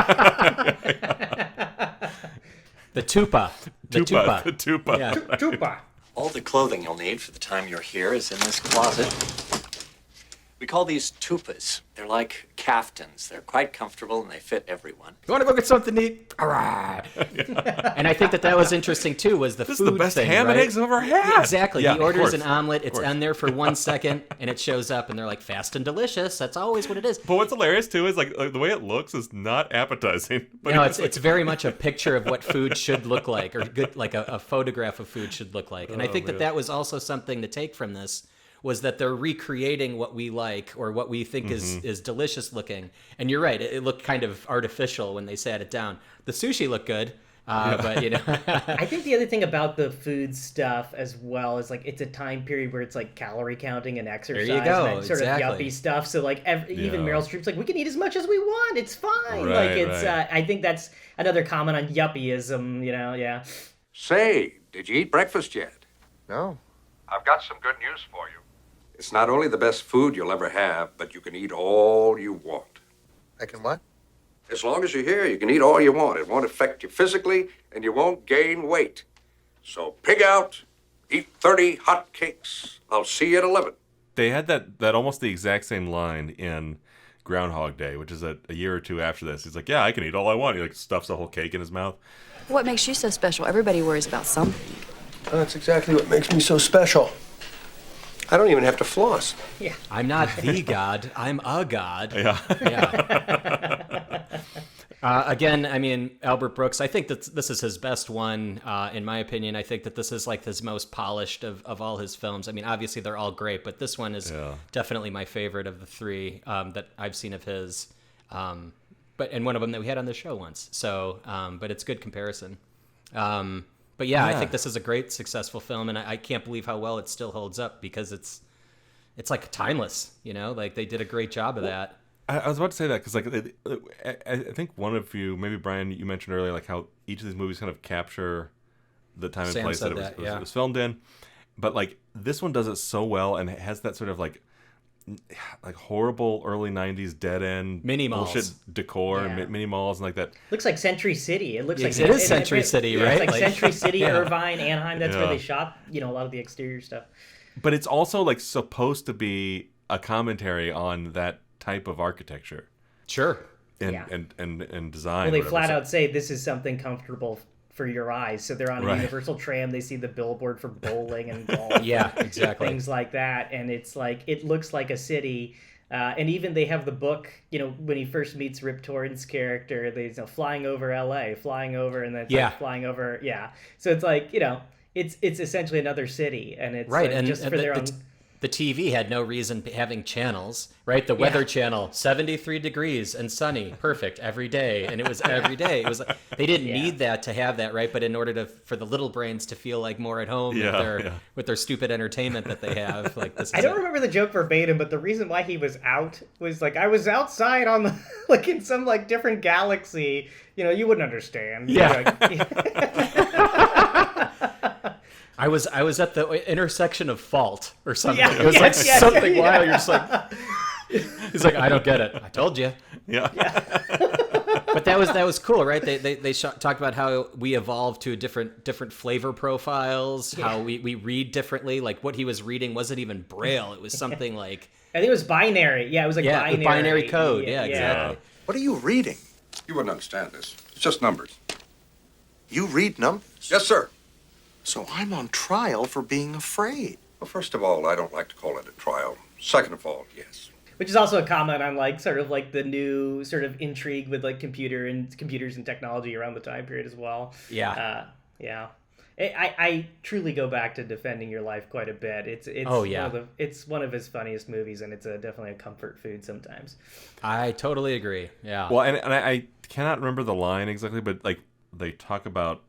The tupa. The tupa. Yeah. All the clothing you'll need for the time you're here is in this closet. We call these tupas. They're like caftans. They're quite comfortable and they fit everyone. You want to go get something to eat? All right. And I think that was interesting too. Was the this food is the best thing, ham right? and eggs I've ever had. Yeah, exactly. Yeah, he orders an course. omelet. It's on there for 1 second, and it shows up, and they're like fast and delicious. That's always what it is. But what's hilarious too is like the way it looks is not appetizing. But No, it's very much a picture of what food should look like, or good like a photograph of food should look like. And I think that was also something to take from this. Was that they're recreating what we like or what we think is delicious looking. And you're right, it looked kind of artificial when they sat it down. The sushi looked good, but you know. I think the other thing about the food stuff as well is like it's a time period where it's like calorie counting and exercise There you go, and that sort of yuppie stuff. So like even Meryl Streep's like, we can eat as much as we want. It's fine. Right, like it's I think that's another comment on yuppieism, you know, yeah. Say, did you eat breakfast yet? No. I've got some good news for you. It's not only the best food you'll ever have, but you can eat all you want. I can what? As long as you're here, you can eat all you want. It won't affect you physically, and you won't gain weight. So pig out, eat 30 hot cakes. I'll see you at 11. They had that almost the exact same line in Groundhog Day, which is a year or two after this. He's like, yeah, I can eat all I want. He like stuffs a whole cake in his mouth. What makes you so special? Everybody worries about something. That's exactly what makes me so special. I don't even have to floss. Yeah. I'm not the god. I'm a god. Yeah. Again, I mean, Albert Brooks, I think that this is his best one, in my opinion. I think that this is like his most polished of all his films. I mean, obviously they're all great, but this one is definitely my favorite of the three that I've seen of his. And one of them that we had on the show once. So, but it's good comparison. But yeah, I think this is a great, successful film, and I can't believe how well it still holds up because it's like timeless, you know? Like they did a great job of that. I was about to say that because like I think one of you, maybe Brian, you mentioned earlier like how each of these movies kind of capture the time and place that it was filmed in, but like this one does it so well, and it has that sort of like horrible early 90s dead end mini malls bullshit decor and mini malls and like that. Looks like Century City. It looks like it is Century City, right? It's like Century City, Irvine, Anaheim. That's where they shot, you know, a lot of the exterior stuff. But it's also like supposed to be a commentary on that type of architecture. Sure. And design. Well, they flat out say this is something comfortable for your eyes. So they're on a Universal tram. They see the billboard for bowling and golf. Yeah, exactly. Things like that. And it's like, it looks like a city. And even they have the book, you know, when he first meets Rip Torn's character, they flying over LA, flying over, and then like flying over. Yeah. So it's like, you know, it's essentially another city. And it's right. Like, and just for their own. The TV had no reason having channels, right? The Weather Channel, 73 degrees and sunny, perfect every day, and it was every day. It was like, they didn't need that to have that, right? But in order for the little brains to feel like more at home with their stupid entertainment that they have, like this. I don't remember the joke verbatim, but the reason why he was out was like I was outside on the like in some like different galaxy. You know, you wouldn't understand. Yeah. I was at the intersection of fault or something. It was like something wild. You're just like, he's like, I don't get it. I told you. Yeah. But that was cool, right? They talked about how we evolved to different flavor profiles, how we read differently. Like what he was reading wasn't even Braille. It was something like I think it was binary. Yeah, it was like binary code. Yeah, exactly. What are you reading? You wouldn't understand this. It's just numbers. You read numbers? Yes, sir. So I'm on trial for being afraid. Well, first of all, I don't like to call it a trial. Second of all, yes. Which is also a comment on like sort of like the new sort of intrigue with like computers and technology around the time period as well. Yeah. I truly go back to Defending Your Life quite a bit. It's one of his funniest movies, and it's definitely a comfort food sometimes. I totally agree. Yeah. Well, and I cannot remember the line exactly, but like they talk about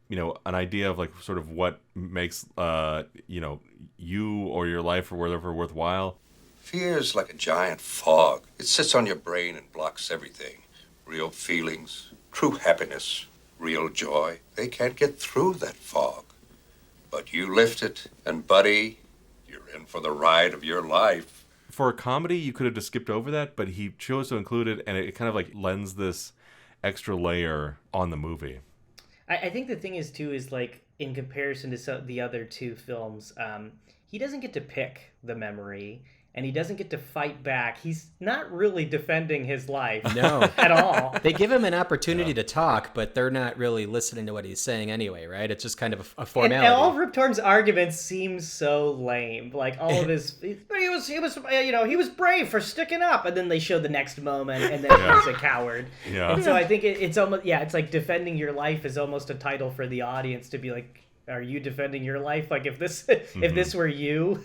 you know, an idea of like sort of what makes you know, you or your life or whatever worthwhile. Fear is like a giant fog. It sits on your brain and blocks everything. Real feelings, true happiness, real joy. They can't get through that fog. But you lift it, and buddy, you're in for the ride of your life. For a comedy, you could have just skipped over that, but he chose to include it, and it kind of like lends this extra layer on the movie. I think the thing is too is like in comparison to the other two films, he doesn't get to pick the memory. and he doesn't get to fight back, he's not really defending his life No. at all. They give him an opportunity to talk, but they're not really listening to what he's saying anyway, right? It's just kind of a formality. And all of Rip Torn's arguments seem so lame. Like all of his, he was brave for sticking up, and then they show the next moment, and then he was a coward. Yeah. And so I think it's almost it's like defending your life is almost a title for the audience to be like, are you defending your life? Like if this were you,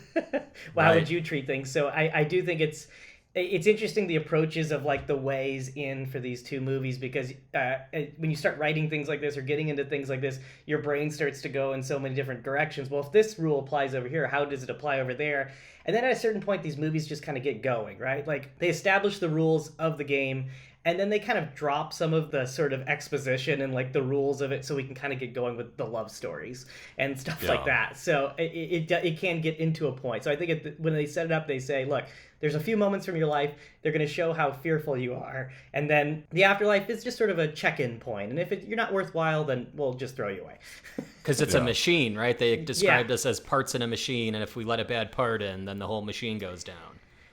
how would you treat things? So I do think it's interesting, the approaches of like the ways in for these two movies, because when you start writing things like this or getting into things like this, your brain starts to go in so many different directions. Well, if this rule applies over here, how does it apply over there? And then at a certain point, these movies just kind of get going, right? Like they establish the rules of the game, and then they kind of drop some of the sort of exposition and like the rules of it, so we can kind of get going with the love stories and stuff like that. So it can get into a point. So I think when they set it up, they say, look, there's a few moments from your life. They're going to show how fearful you are. And then the afterlife is just sort of a check-in point. And if you're not worthwhile, then we'll just throw you away. Because it's a machine, right? They described us as parts in a machine, and if we let a bad part in, then the whole machine goes down.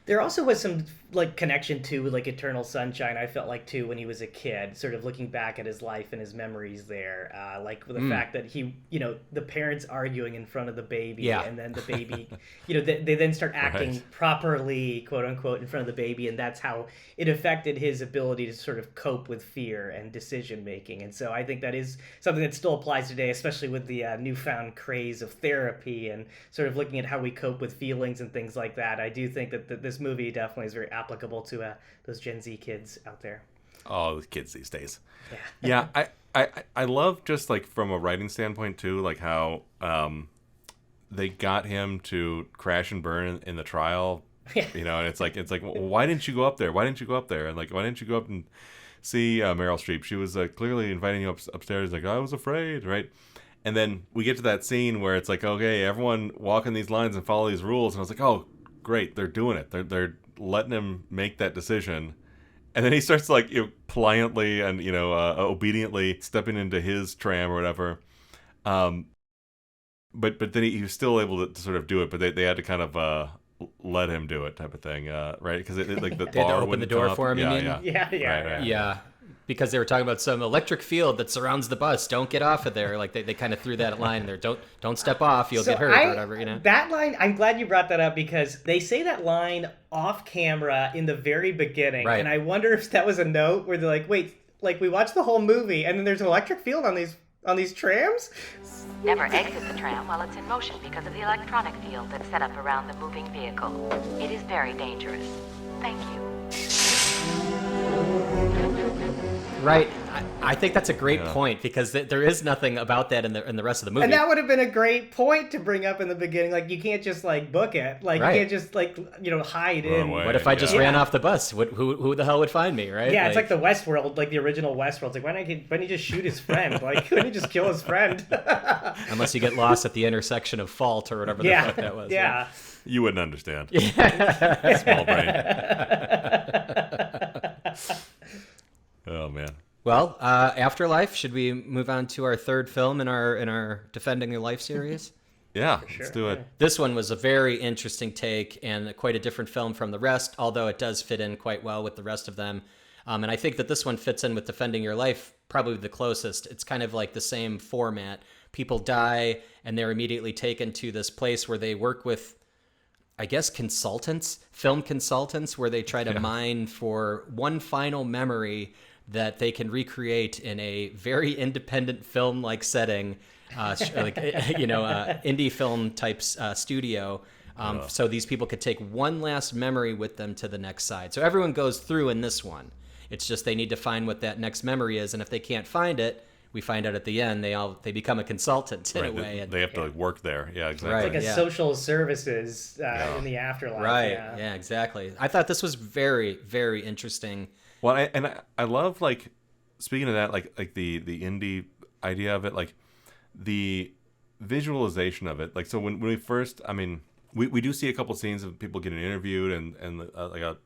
There also was some like connection to like Eternal Sunshine, I felt like, too, when he was a kid, sort of looking back at his life and his memories there, like the fact that he, the parents arguing in front of the baby, and then the baby, they then start acting properly, quote unquote, in front of the baby, and that's how it affected his ability to sort of cope with fear and decision making. And so I think that is something that still applies today, especially with the newfound craze of therapy and sort of looking at how we cope with feelings and things like that. I do think that this movie definitely is very applicable to those Gen Z kids out there. Oh, the kids these days. Yeah, I love, just like from a writing standpoint too, like how they got him to crash and burn in the trial. And it's like well, why didn't you go up there? Why didn't you go up there? And like, why didn't you go up and see Meryl Streep? She was clearly inviting you upstairs. Like, I was afraid, right? And then we get to that scene where it's like, okay, everyone walk in these lines and follow these rules. And I was like, oh, great, they're doing it. They're letting him make that decision. And then he starts like pliantly and obediently stepping into his tram or whatever. But then he was still able to sort of do it. But they had to kind of let him do it, type of thing, right? Because like the they had to open the door for him. Yeah. Because they were talking about some electric field that surrounds the bus. Don't get off of there. Like they kind of threw that line in there. Don't step off. You'll get hurt or whatever. That line, I'm glad you brought that up, because they say that line off camera in the very beginning, right. And I wonder if that was a note where they're like, wait, like we watched the whole movie and then there's an electric field on these trams. Never exit the tram while it's in motion because of the electronic field that's set up around the moving vehicle. It is very dangerous. Thank you. Right. I think that's a great point, because there is nothing about that in the rest of the movie. And that would have been a great point to bring up in the beginning. Like, you can't just like book it. Like, you can't just like hide in. What if I just ran off the bus? Who the hell would find me, right? Yeah, it's like the Westworld, like the original Westworld. It's like, why don't he just shoot his friend? Like, couldn't he just kill his friend? Unless you get lost at the intersection of fault or whatever the fuck that was. Yeah. You wouldn't understand. Small brain. Oh man. Well, Afterlife. Should we move on to our third film in our Defending Your Life series? Yeah, let's do it. This one was a very interesting take and quite a different film from the rest, although it does fit in quite well with the rest of them. And I think that this one fits in with Defending Your Life probably the closest. It's kind of like the same format. People die, and they're immediately taken to this place where they work with, I guess, film consultants, where they try to mine for one final memory that they can recreate in a very independent film-like setting, indie film type studio. So these people could take one last memory with them to the next side. So everyone goes through in this one. It's just they need to find what that next memory is, and if they can't find it, we find out at the end they become a consultant in a way. They have to like work there. Yeah, exactly. It's like a social services in the afterlife. Right. Yeah, exactly. I thought this was very, very interesting. Well, I love, like, speaking of that, like the indie idea of it, like the visualization of it. Like, so when we first, I mean, we do see a couple scenes of people getting interviewed and like a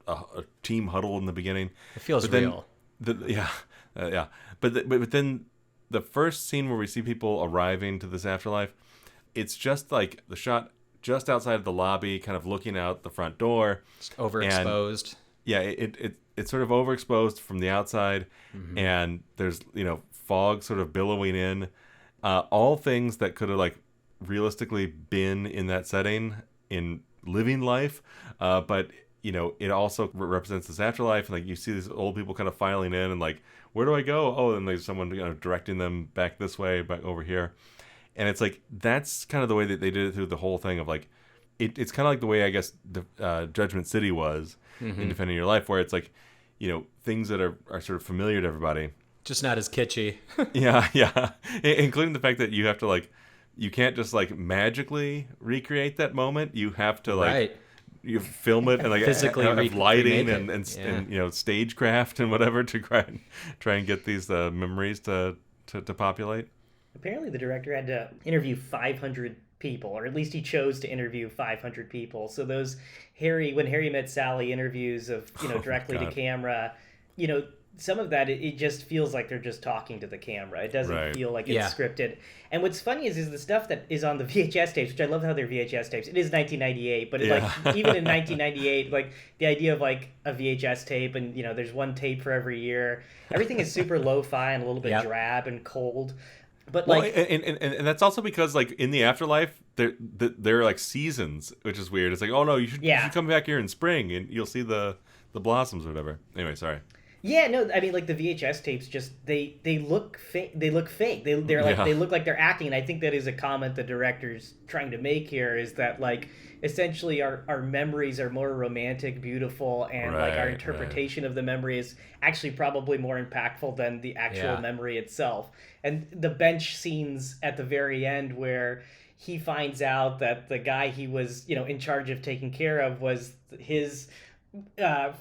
team huddle in the beginning. It feels real. But then the first scene where we see people arriving to this afterlife, it's just like the shot just outside of the lobby, kind of looking out the front door. Just overexposed. And, it's sort of overexposed from the outside, and there's, fog sort of billowing in. All things that could have, like, realistically been in that setting in living life, but it also represents this afterlife, and like you see these old people kind of filing in, and like, where do I go? Oh, and there's someone directing them back this way, back over here, and it's like that's kind of the way that they did it through the whole thing of like, it's kind of like the way I guess the Judgment City was in Defending Your Life, where it's like, things that are sort of familiar to everybody, just not as kitschy. yeah, including the fact that you have to like, you can't just like magically recreate that moment. You have to like. Right. You film it and like physically have lighting and stagecraft and whatever to try and get these memories to populate. Apparently, the director had to interview 500 people, or at least he chose to interview 500 people. So those When Harry Met Sally interviews of directly to camera, some of that it just feels like they're just talking to the camera. It doesn't feel like it's scripted. And what's funny is the stuff that is on the VHS tapes, which I love how they're VHS tapes. It is 1998, but like even in 1998, like the idea of like a VHS tape, and there's one tape for every year. Everything is super lo-fi and a little bit drab and cold. But like, and that's also because like in the afterlife, there are like seasons, which is weird. It's like, oh no, you should come back here in spring and you'll see the blossoms or whatever. Anyway, sorry. Yeah, no, I mean, like the VHS tapes, just they look fake. They look fake. They're like they look like they're acting, and I think that is a comment the director's trying to make here, is that like essentially our memories are more romantic, beautiful, and like our interpretation of the memory is actually probably more impactful than the actual memory itself. And the bench scenes at the very end where he finds out that the guy he was in charge of taking care of was his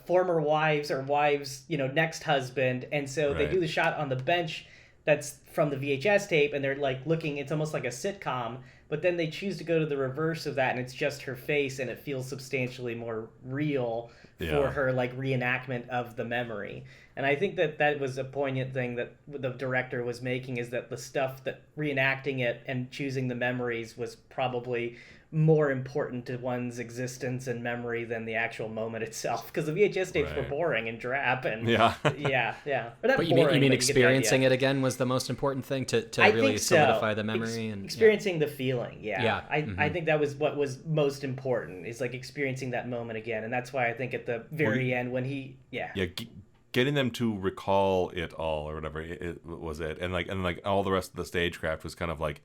former wives next husband, and so they do the shot on the bench that's from the VHS tape, and they're like looking, it's almost like a sitcom, but then they choose to go to the reverse of that, and it's just her face, and it feels substantially more real for her like reenactment of the memory. And I think that was a poignant thing that the director was making, is that the stuff that reenacting it and choosing the memories was probably more important to one's existence and memory than the actual moment itself, because the VHS tapes were boring and drab and Or not but you boring, mean experiencing it again was the most important thing to really solidify the memory and experiencing the feeling. I think that was what was most important, is like experiencing that moment again, and that's why I think at the very end when he getting them to recall it all or whatever it was and like all the rest of the stagecraft was kind of like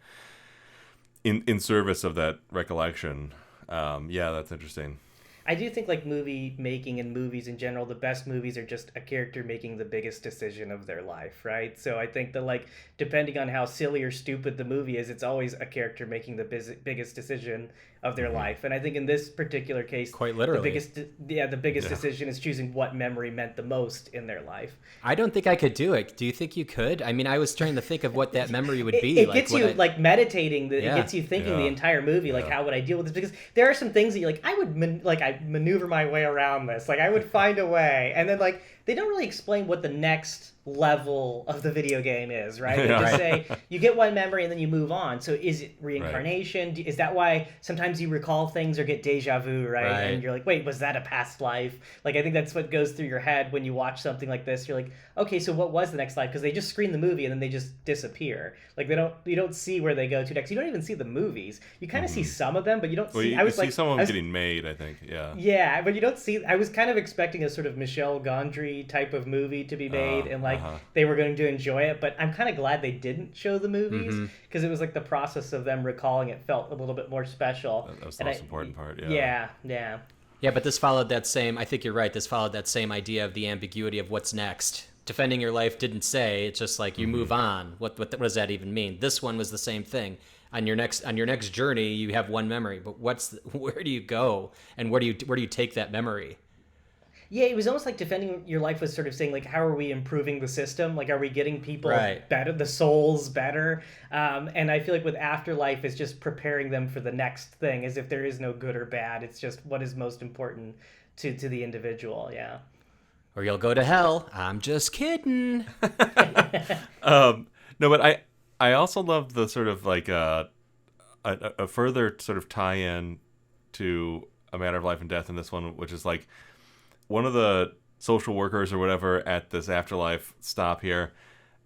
in service of that recollection. That's interesting. I do think like movie making and movies in general, the best movies are just a character making the biggest decision of their life, right? So I think that like depending on how silly or stupid the movie is, it's always a character making the biggest decision of their life. And I think in this particular case, quite literally, the biggest decision is choosing what memory meant the most in their life. I don't think I could do it. Do you think you could? I mean, I was trying to think of what that memory would be. It gets you like meditating. It gets you thinking the entire movie, like how would I deal with this? Because there are some things that you like. I would maneuver my way around this. Like I would find a way, and then like they don't really explain what the next level of the video game is, right? They just say you get one memory and then you move on. So is it reincarnation? Is that why sometimes you recall things or get deja vu, right? And you're like, wait, was that a past life? Like I think that's what goes through your head when you watch something like this. You're like, okay, so what was the next life? Because they just screen the movie and then they just disappear. Like you don't see where they go to next. You don't even see the movies. You kind of see some of them, but you don't see. You see some of them getting made, I think. Yeah, but you don't see. I was kind of expecting a sort of Michel Gondry type of movie to be made, and like they were going to enjoy it. But I'm kind of glad they didn't show the movies, because it was like the process of them recalling it felt a little bit more special. That was the most important part. Yeah. Yeah, but this followed that same. I think you're right. This followed that same idea of the ambiguity of what's next. Defending Your Life didn't say. It's just like you move on. What does that even mean? This one was the same thing. On your next journey, you have one memory, but where do you go, and where do you take that memory? Yeah, it was almost like Defending Your Life was sort of saying, like, how are we improving the system? Like, are we getting people better, the souls better? And I feel like with Afterlife, it's just preparing them for the next thing, as if there is no good or bad. It's just what is most important to the individual, Or you'll go to hell. I'm just kidding. No, but I also love the sort of like a further sort of tie-in to A Matter of Life and Death in this one, which is like one of the social workers or whatever at this afterlife stop here,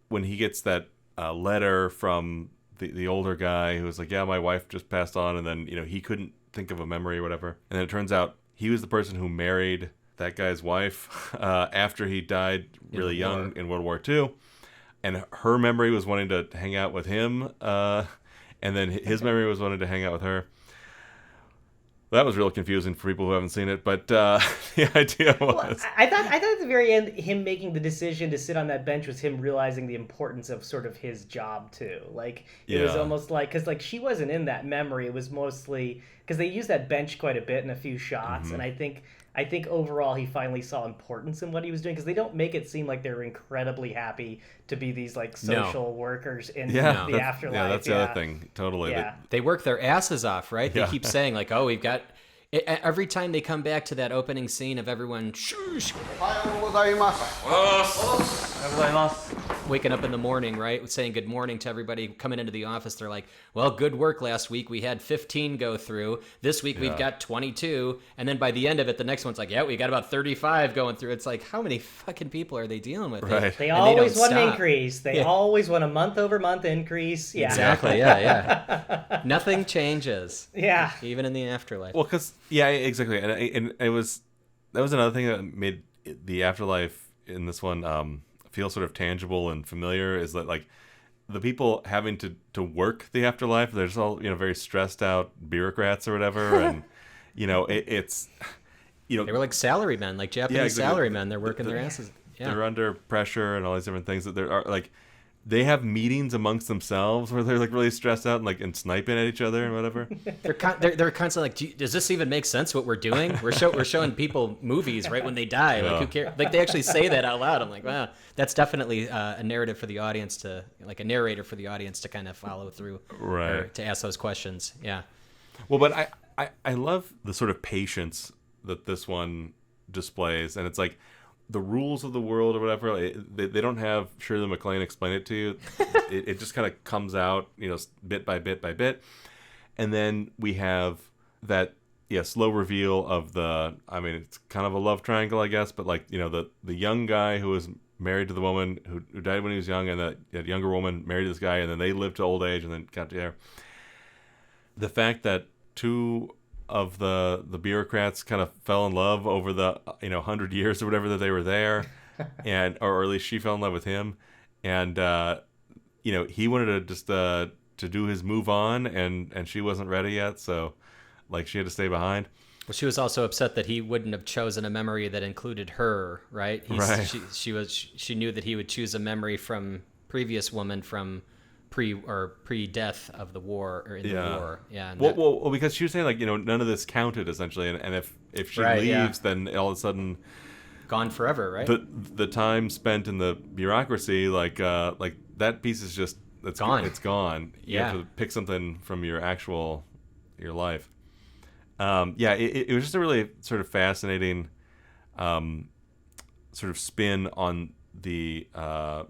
when he gets that letter from the older guy who was like, yeah, my wife just passed on, and then, you know, he couldn't think of a memory or whatever. And then it turns out he was the person who married that guy's wife after he died really young in World War II. And her memory was wanting to hang out with him, and then his memory was wanting to hang out with her. That was real confusing for people who haven't seen it, but the idea was... Well, I thought at the very end, him making the decision to sit on that bench was him realizing the importance of sort of his job, too. Like, it was almost like... Because, like, she wasn't in that memory. It was mostly... Because they used that bench quite a bit in a few shots, and I think overall he finally saw importance in what he was doing, because they don't make it seem like they're incredibly happy to be these like social workers in the afterlife. Yeah, that's the other thing. Totally. Yeah. They work their asses off, right? They keep saying like, oh, we've got... Every time they come back to that opening scene of everyone waking up in the morning, right, saying good morning to everybody coming into the office, they're like, well, good work last week. We had 15 go through. This week we've got 22. And then by the end of it, the next one's like, yeah, we got about 35 going through. It's like, how many fucking people are they dealing with? Right. They always want an increase. They always want a month-over-month increce. Yeah. Exactly, yeah. Nothing changes. Yeah. Even in the afterlife. Well, because, exactly. And that was another thing that made the afterlife in this one feel sort of tangible and familiar, is that like the people having to work the afterlife, they're just all, very stressed out bureaucrats or whatever, and it's they were like salarymen, like Japanese salarymen. They're working their asses. Yeah. They're under pressure and all these different things that they're like. They have meetings amongst themselves where they're like really stressed out and sniping at each other and whatever. They're constantly like, does this even make sense what we're doing? We're showing people movies right when they die. Like, who cares? Like, they actually say that out loud. I'm like, wow, that's definitely a narrative for the audience to, like, a narrator for the audience to kind of follow through, right? Or to ask those questions. Yeah. Well, but I love the sort of patience that this one displays, and it's like, the rules of the world or whatever, they don't have Shirley MacLaine explain it to you. It just kind of comes out, bit by bit by bit. And then we have that, slow reveal of it's kind of a love triangle, I guess, but like, the young guy who was married to the woman who died when he was young, and that younger woman married this guy, and then they lived to old age and then got there. The fact that two of the bureaucrats kind of fell in love over the 100 years or whatever that they were there, or at least she fell in love with him, and he wanted to just to do his move on, and she wasn't ready yet, so like she had to stay behind. Well, she was also upset that he wouldn't have chosen a memory that included her, right? Right. She knew that he would choose a memory from previous woman from pre-death of the war, or in the war. Yeah. Well, because she was saying none of this counted essentially, and if she leaves, then all of a sudden gone forever, right? The time spent in the bureaucracy, like that piece is just gone. It's gone. You have to pick something from your life. It was just a really sort of fascinating sort of spin on the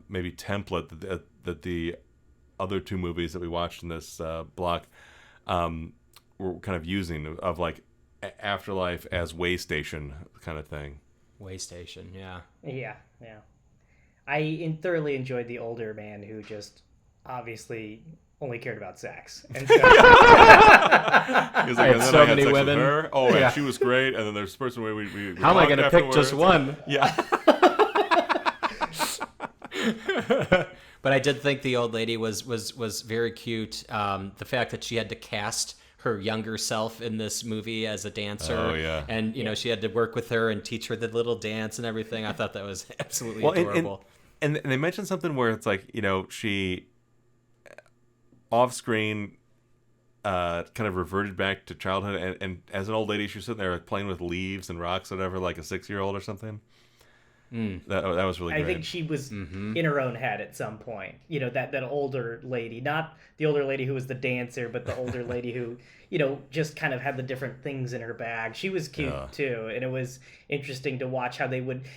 maybe template that the other two movies that we watched in this block were kind of using, of like afterlife as way station kind of thing. Way station, yeah. I thoroughly enjoyed the older man who just obviously only cared about sex. And so... He's like, I had so many women. Her. Oh, and she was great. And then there's this person we how am I going to pick just one? Yeah. But I did think the old lady was very cute. The fact that she had to cast her younger self in this movie as a dancer. Oh, yeah. And, she had to work with her and teach her the little dance and everything. I thought that was absolutely adorable. And they mentioned something where it's like, she off-screen kind of reverted back to childhood. And as an old lady, she was sitting there playing with leaves and rocks, whatever, like a 6-year-old or something. That was really great. I think she was in her own head at some point. That older lady, not the older lady who was the dancer, but the older lady who, just kind of had the different things in her bag. She was cute too, and it was interesting to watch how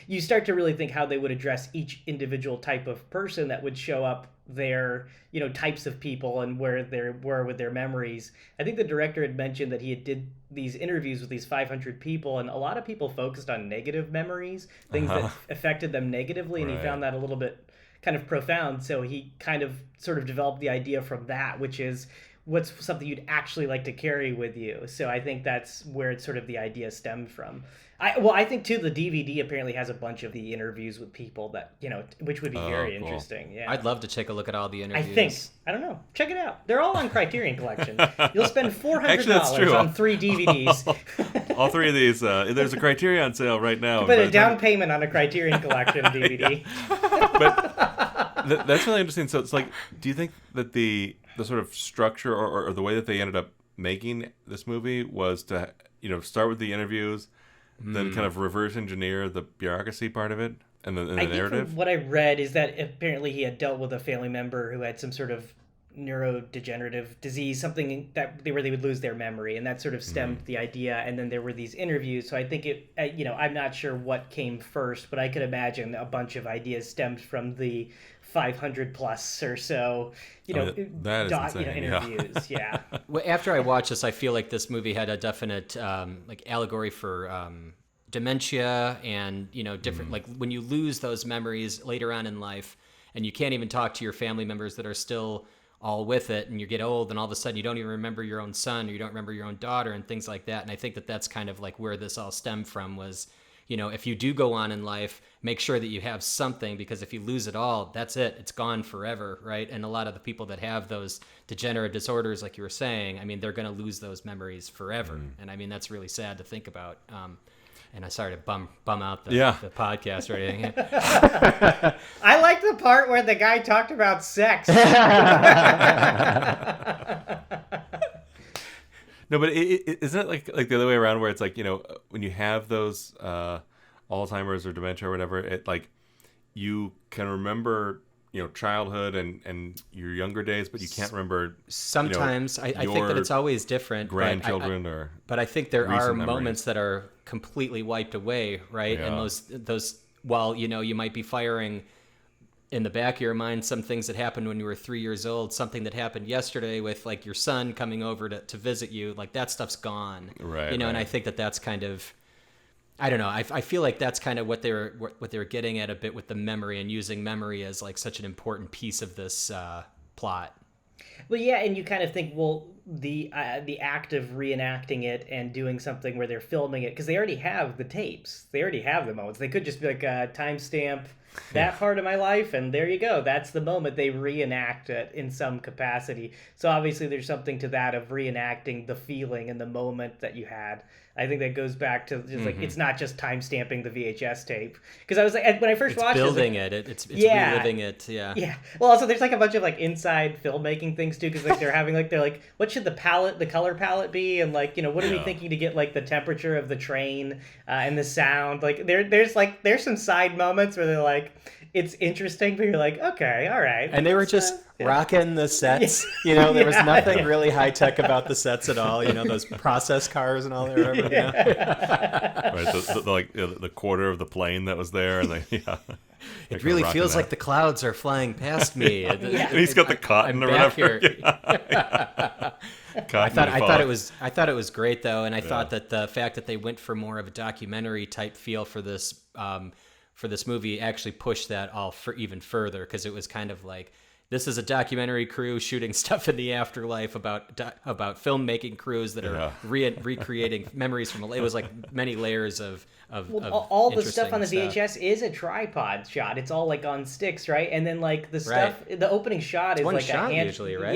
you start to really think how they would address each individual type of person that would show up their types of people and where they were with their memories. I think the director had mentioned that he did these interviews with these 500 people, and a lot of people focused on negative memories, things that affected them negatively, and he found that a little bit kind of profound. So he kind of sort of developed the idea from that, which is what's something you'd actually like to carry with you. So I think that's where it's sort of the idea stemmed from. I think too the DVD apparently has a bunch of the interviews with people that which would be very interesting. Yeah, I'd love to take a look at all the interviews. I don't know. Check it out. They're all on Criterion Collection. You'll spend $400 on 3 DVDs. All 3 of these. There's a Criterion sale right now. You put a down payment on a Criterion Collection DVD. But that's really interesting. So it's like, do you think that the sort of structure or the way that they ended up making this movie was to start with the interviews, then kind of reverse engineer the bureaucracy part of it and the narrative? Think what I read is that apparently he had dealt with a family member who had some sort of neurodegenerative disease, something where they would lose their memory, and that sort of stemmed the idea. And then there were these interviews. So I think I'm not sure what came first, but I could imagine a bunch of ideas stemmed from the 500 plus or so, that is insane. Interviews. Yeah. Well, after I watched this, I feel like this movie had a definite allegory for dementia and different like when you lose those memories later on in life, and you can't even talk to your family members that are still all with it, and you get old, and all of a sudden you don't even remember your own son, or you don't remember your own daughter, and things like that. And I think that that's kind of like where this all stemmed from was, if you do go on in life, make sure that you have something, because if you lose it all, that's it. It's gone forever, right? And a lot of the people that have those degenerative disorders, like you were saying, I mean, they're going to lose those memories forever. And I mean, that's really sad to think about. And I'm sorry to bum out the podcast or anything. I like the part where the guy talked about sex. No, but isn't it like the other way around, where it's like, when you have those Alzheimer's or dementia or whatever, it like you can remember childhood and your younger days, but you can't remember sometimes. I think that it's always different. Grandchildren but I think there are memories. Moments that are completely wiped away, right? Yeah. And those while you might be firing in the back of your mind some things that happened when you were 3 years old, something that happened yesterday with like your son coming over to visit you, like that stuff's gone, right? And I think that that's kind of, I don't know, I feel like that's kind of what they were getting at a bit with the memory, and using memory as like such an important piece of this plot. Well, yeah, and you kind of think, well, the act of reenacting it and doing something where they're filming it, because they already have the tapes, they already have the moments. They could just be like timestamp that part of my life, and there you go. That's the moment. They reenact it in some capacity. So obviously there's something to that of reenacting the feeling and the moment that you had. I think that goes back to just like, it's not just time stamping the VHS tape. Because I was like, when I first watched building it, it's reliving it. Yeah. Yeah. Well, also there's like a bunch of like inside filmmaking things too, because like they're having like, they're like, what should the color palette be, and like, what are we thinking to get like the temperature of the train and the sound. Like there's some side moments where they're like, it's interesting, but you're like, okay, all right. And they were just rocking the sets. There was nothing really high tech about the sets at all. Those process cars and all that. Right, the quarter of the plane that was there, and it really feels like the clouds are flying past me. And he's got the cotton I'm or whatever. I thought it was great though, and I thought that the fact that they went for more of a documentary type feel for this movie actually pushed that all for even further, because it was kind of like, this is a documentary crew shooting stuff in the afterlife about filmmaking crews that are recreating memories from. It was like many layers of all the stuff on the VHS is a tripod shot. It's all like on sticks, right? And then like the stuff, the opening shot is one like shot a hand, usually, right?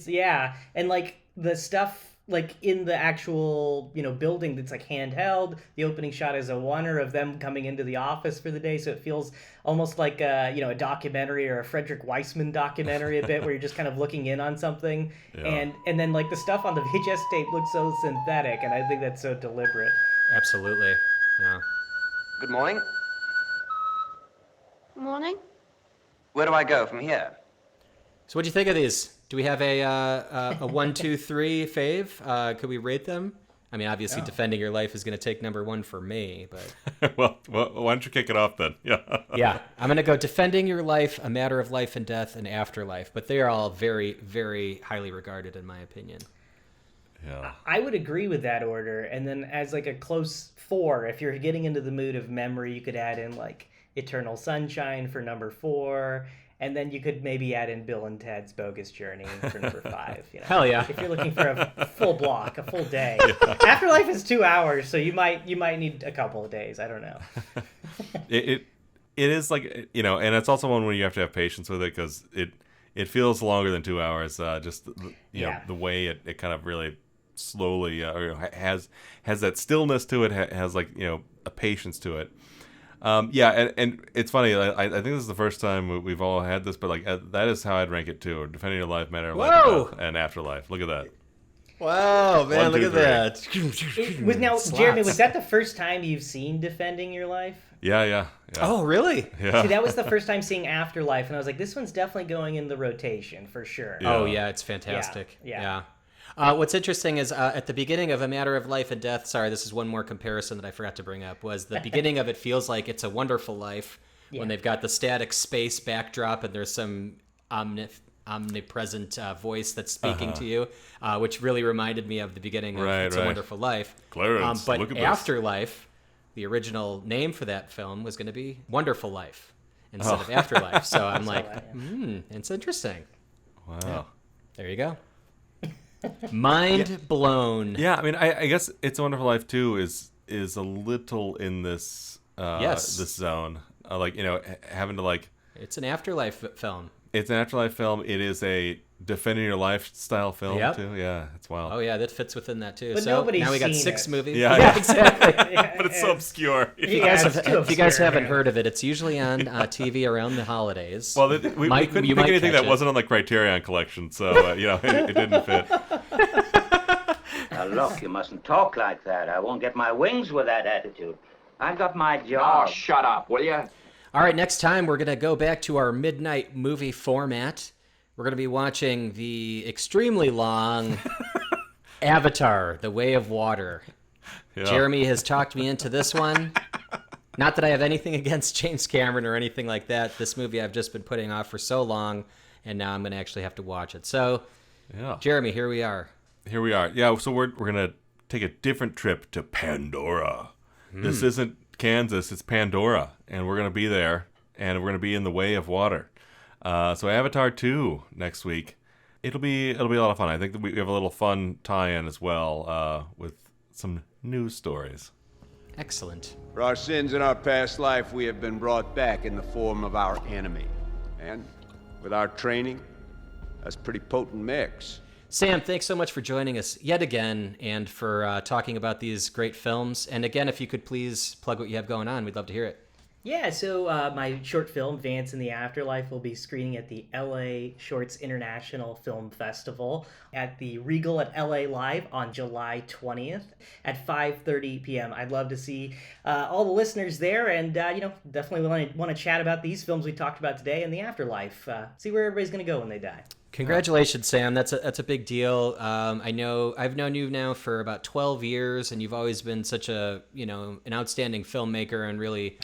Yeah, and like the stuff like in the actual building that's like handheld. The opening shot is a oneer of them coming into the office for the day, so it feels almost like a documentary or a Frederick Weissman documentary a bit, where you're just kind of looking in on something. And then like the stuff on the VHS tape looks so synthetic, and I think that's so deliberate. Absolutely. Yeah. Good morning. Morning. Where do I go from here? So what do you think of these Do we have a 1, 2, 3 fave? Could we rate them? I mean, obviously, Defending Your Life is going to take number 1 for me, but well, why don't you kick it off then? Yeah. Yeah, I'm going to go Defending Your Life, A Matter of Life and Death, and Afterlife. But they are all very, very highly regarded, in my opinion. Yeah. I would agree with that order. And then as like a close 4, if you're getting into the mood of memory, you could add in like Eternal Sunshine for number 4. And then you could maybe add in Bill and Ted's Bogus Journey for number 5. You know? Hell yeah! If you're looking for a full block, a full day. Afterlife is 2 hours, so you might need a couple of days. I don't know. It is like, you know, and it's also one where you have to have patience with it because it feels longer than 2 hours. Just you know, the way it kind of really slowly has that stillness to it, has like, you know, a patience to it. And it's funny. I think this is the first time we've all had this, but like that is how I'd rank it too. Defending Your Life, Matter of Life, and Afterlife. Look at that. Wow, man! 1, 2, look at 3. that. Now, Slots. Jeremy, was that the first time you've seen Defending Your Life? Yeah. Oh, really? Yeah. See, that was the first time seeing Afterlife, and I was like, this one's definitely going in the rotation for sure. Yeah. Oh yeah, it's fantastic. Yeah. What's interesting is at the beginning of A Matter of Life and Death, sorry, this is one more comparison that I forgot to bring up, was the beginning of it feels like It's a Wonderful Life when they've got the static space backdrop and there's some omnipresent voice that's speaking to you, which really reminded me of the beginning of It's a Wonderful Life. Clarence, but look at Afterlife, the original name for that film was going to be Wonderful Life instead of Afterlife. So I'm like, it's interesting. Wow. Yeah. There you go. Mind blown. Yeah, I mean, I guess It's a Wonderful Life too is a little in this this zone, like, you know, having to like. It's an afterlife film. It's an afterlife film. It is a Defending Your Life style film too. Yeah, it's wild. Oh yeah, that fits within that too. But so nobody's now we got seen 6 it. movies. Yeah, exactly. But it's so obscure. If you guys haven't heard of it, it's usually on TV around the holidays. Well, we couldn't pick anything that wasn't on the Criterion Collection, so you know, it didn't fit. Now look, you mustn't talk like that. I won't get my wings with that attitude. I got my job. Oh, shut up, will you? All right, next time we're going to go back to our midnight movie format. We're going to be watching the extremely long Avatar, The Way of Water. Yeah. Jeremy has talked me into this one. Not that I have anything against James Cameron or anything like that. This movie I've just been putting off for so long, and now I'm going to actually have to watch it. So, Jeremy, here we are. Here we are. Yeah, so we're going to take a different trip to Pandora. This isn't Kansas, it's Pandora, and we're going to be there, and we're going to be in the Way of Water. So Avatar 2 next week. It'll be a lot of fun. I think that we have a little fun tie-in as well with some news stories. Excellent. For our sins in our past life, we have been brought back in the form of our enemy. And with our training, that's a pretty potent mix. Sam, thanks so much for joining us yet again and for talking about these great films. And again, if you could please plug what you have going on, we'd love to hear it. Yeah, so my short film, Vance the Afterlife, will be screening at the LA Shorts International Film Festival at the Regal at LA Live on July 20th at 5:30 p.m. I'd love to see all the listeners there and, definitely want to chat about these films we talked about today and the afterlife. See where everybody's going to go when they die. Congratulations, Sam. That's a big deal. I know I've known you now for about 12 years, and you've always been such an outstanding filmmaker and really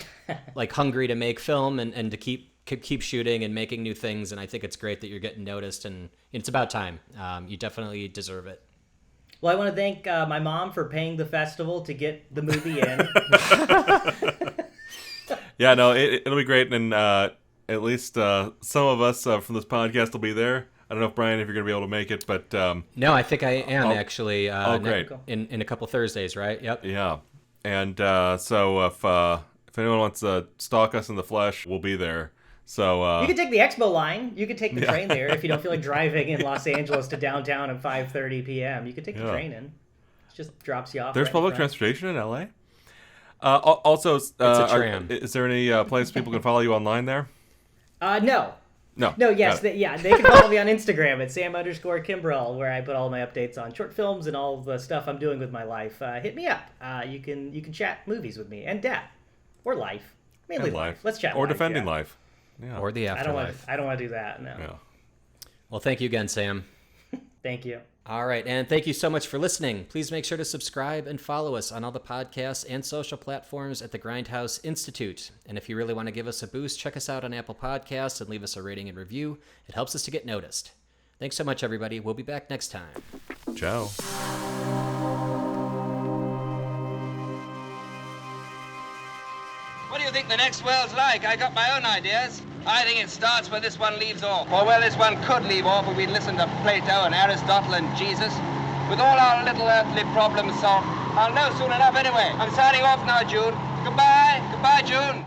like hungry to make film and to keep shooting and making new things. And I think it's great that you're getting noticed, and it's about time. You definitely deserve it. Well, I want to thank my mom for paying the festival to get the movie in. Yeah, no, it'll be great, and at least some of us from this podcast will be there. I don't know if Brian, if you're going to be able to make it, but no, I think I am actually. Great! In a couple Thursdays, right? Yep. Yeah, and so if anyone wants to stalk us in the flesh, we'll be there. So you could take the Expo line. You could take the train there if you don't feel like driving in Los Angeles to downtown at 5:30 p.m. You could take the train in. It just drops you off. There's public transportation in LA. Also, it's a tram. Is there any place people can follow you online there? No. No. Yes. They can follow me on Instagram at Sam_Kimbrell, where I put all my updates on short films and all the stuff I'm doing with my life. Hit me up. You can chat movies with me and death or life, mainly life. Let's chat. Or life, defending life. Yeah. Or the afterlife. I don't want to do that. No. Yeah. Well, thank you again, Sam. Thank you. All right, and thank you so much for listening. Please make sure to subscribe and follow us on all the podcasts and social platforms at the Grindhouse Institute. And if you really want to give us a boost, check us out on Apple Podcasts and leave us a rating and review. It helps us to get noticed. Thanks so much, everybody. We'll be back next time. Ciao. What do you think the next world's like? I got my own ideas. I think it starts where this one leaves off. Or where this one could leave off if we'd listened to Plato and Aristotle and Jesus. With all our little earthly problems solved, I'll know soon enough anyway. I'm signing off now, June. Goodbye. Goodbye, June.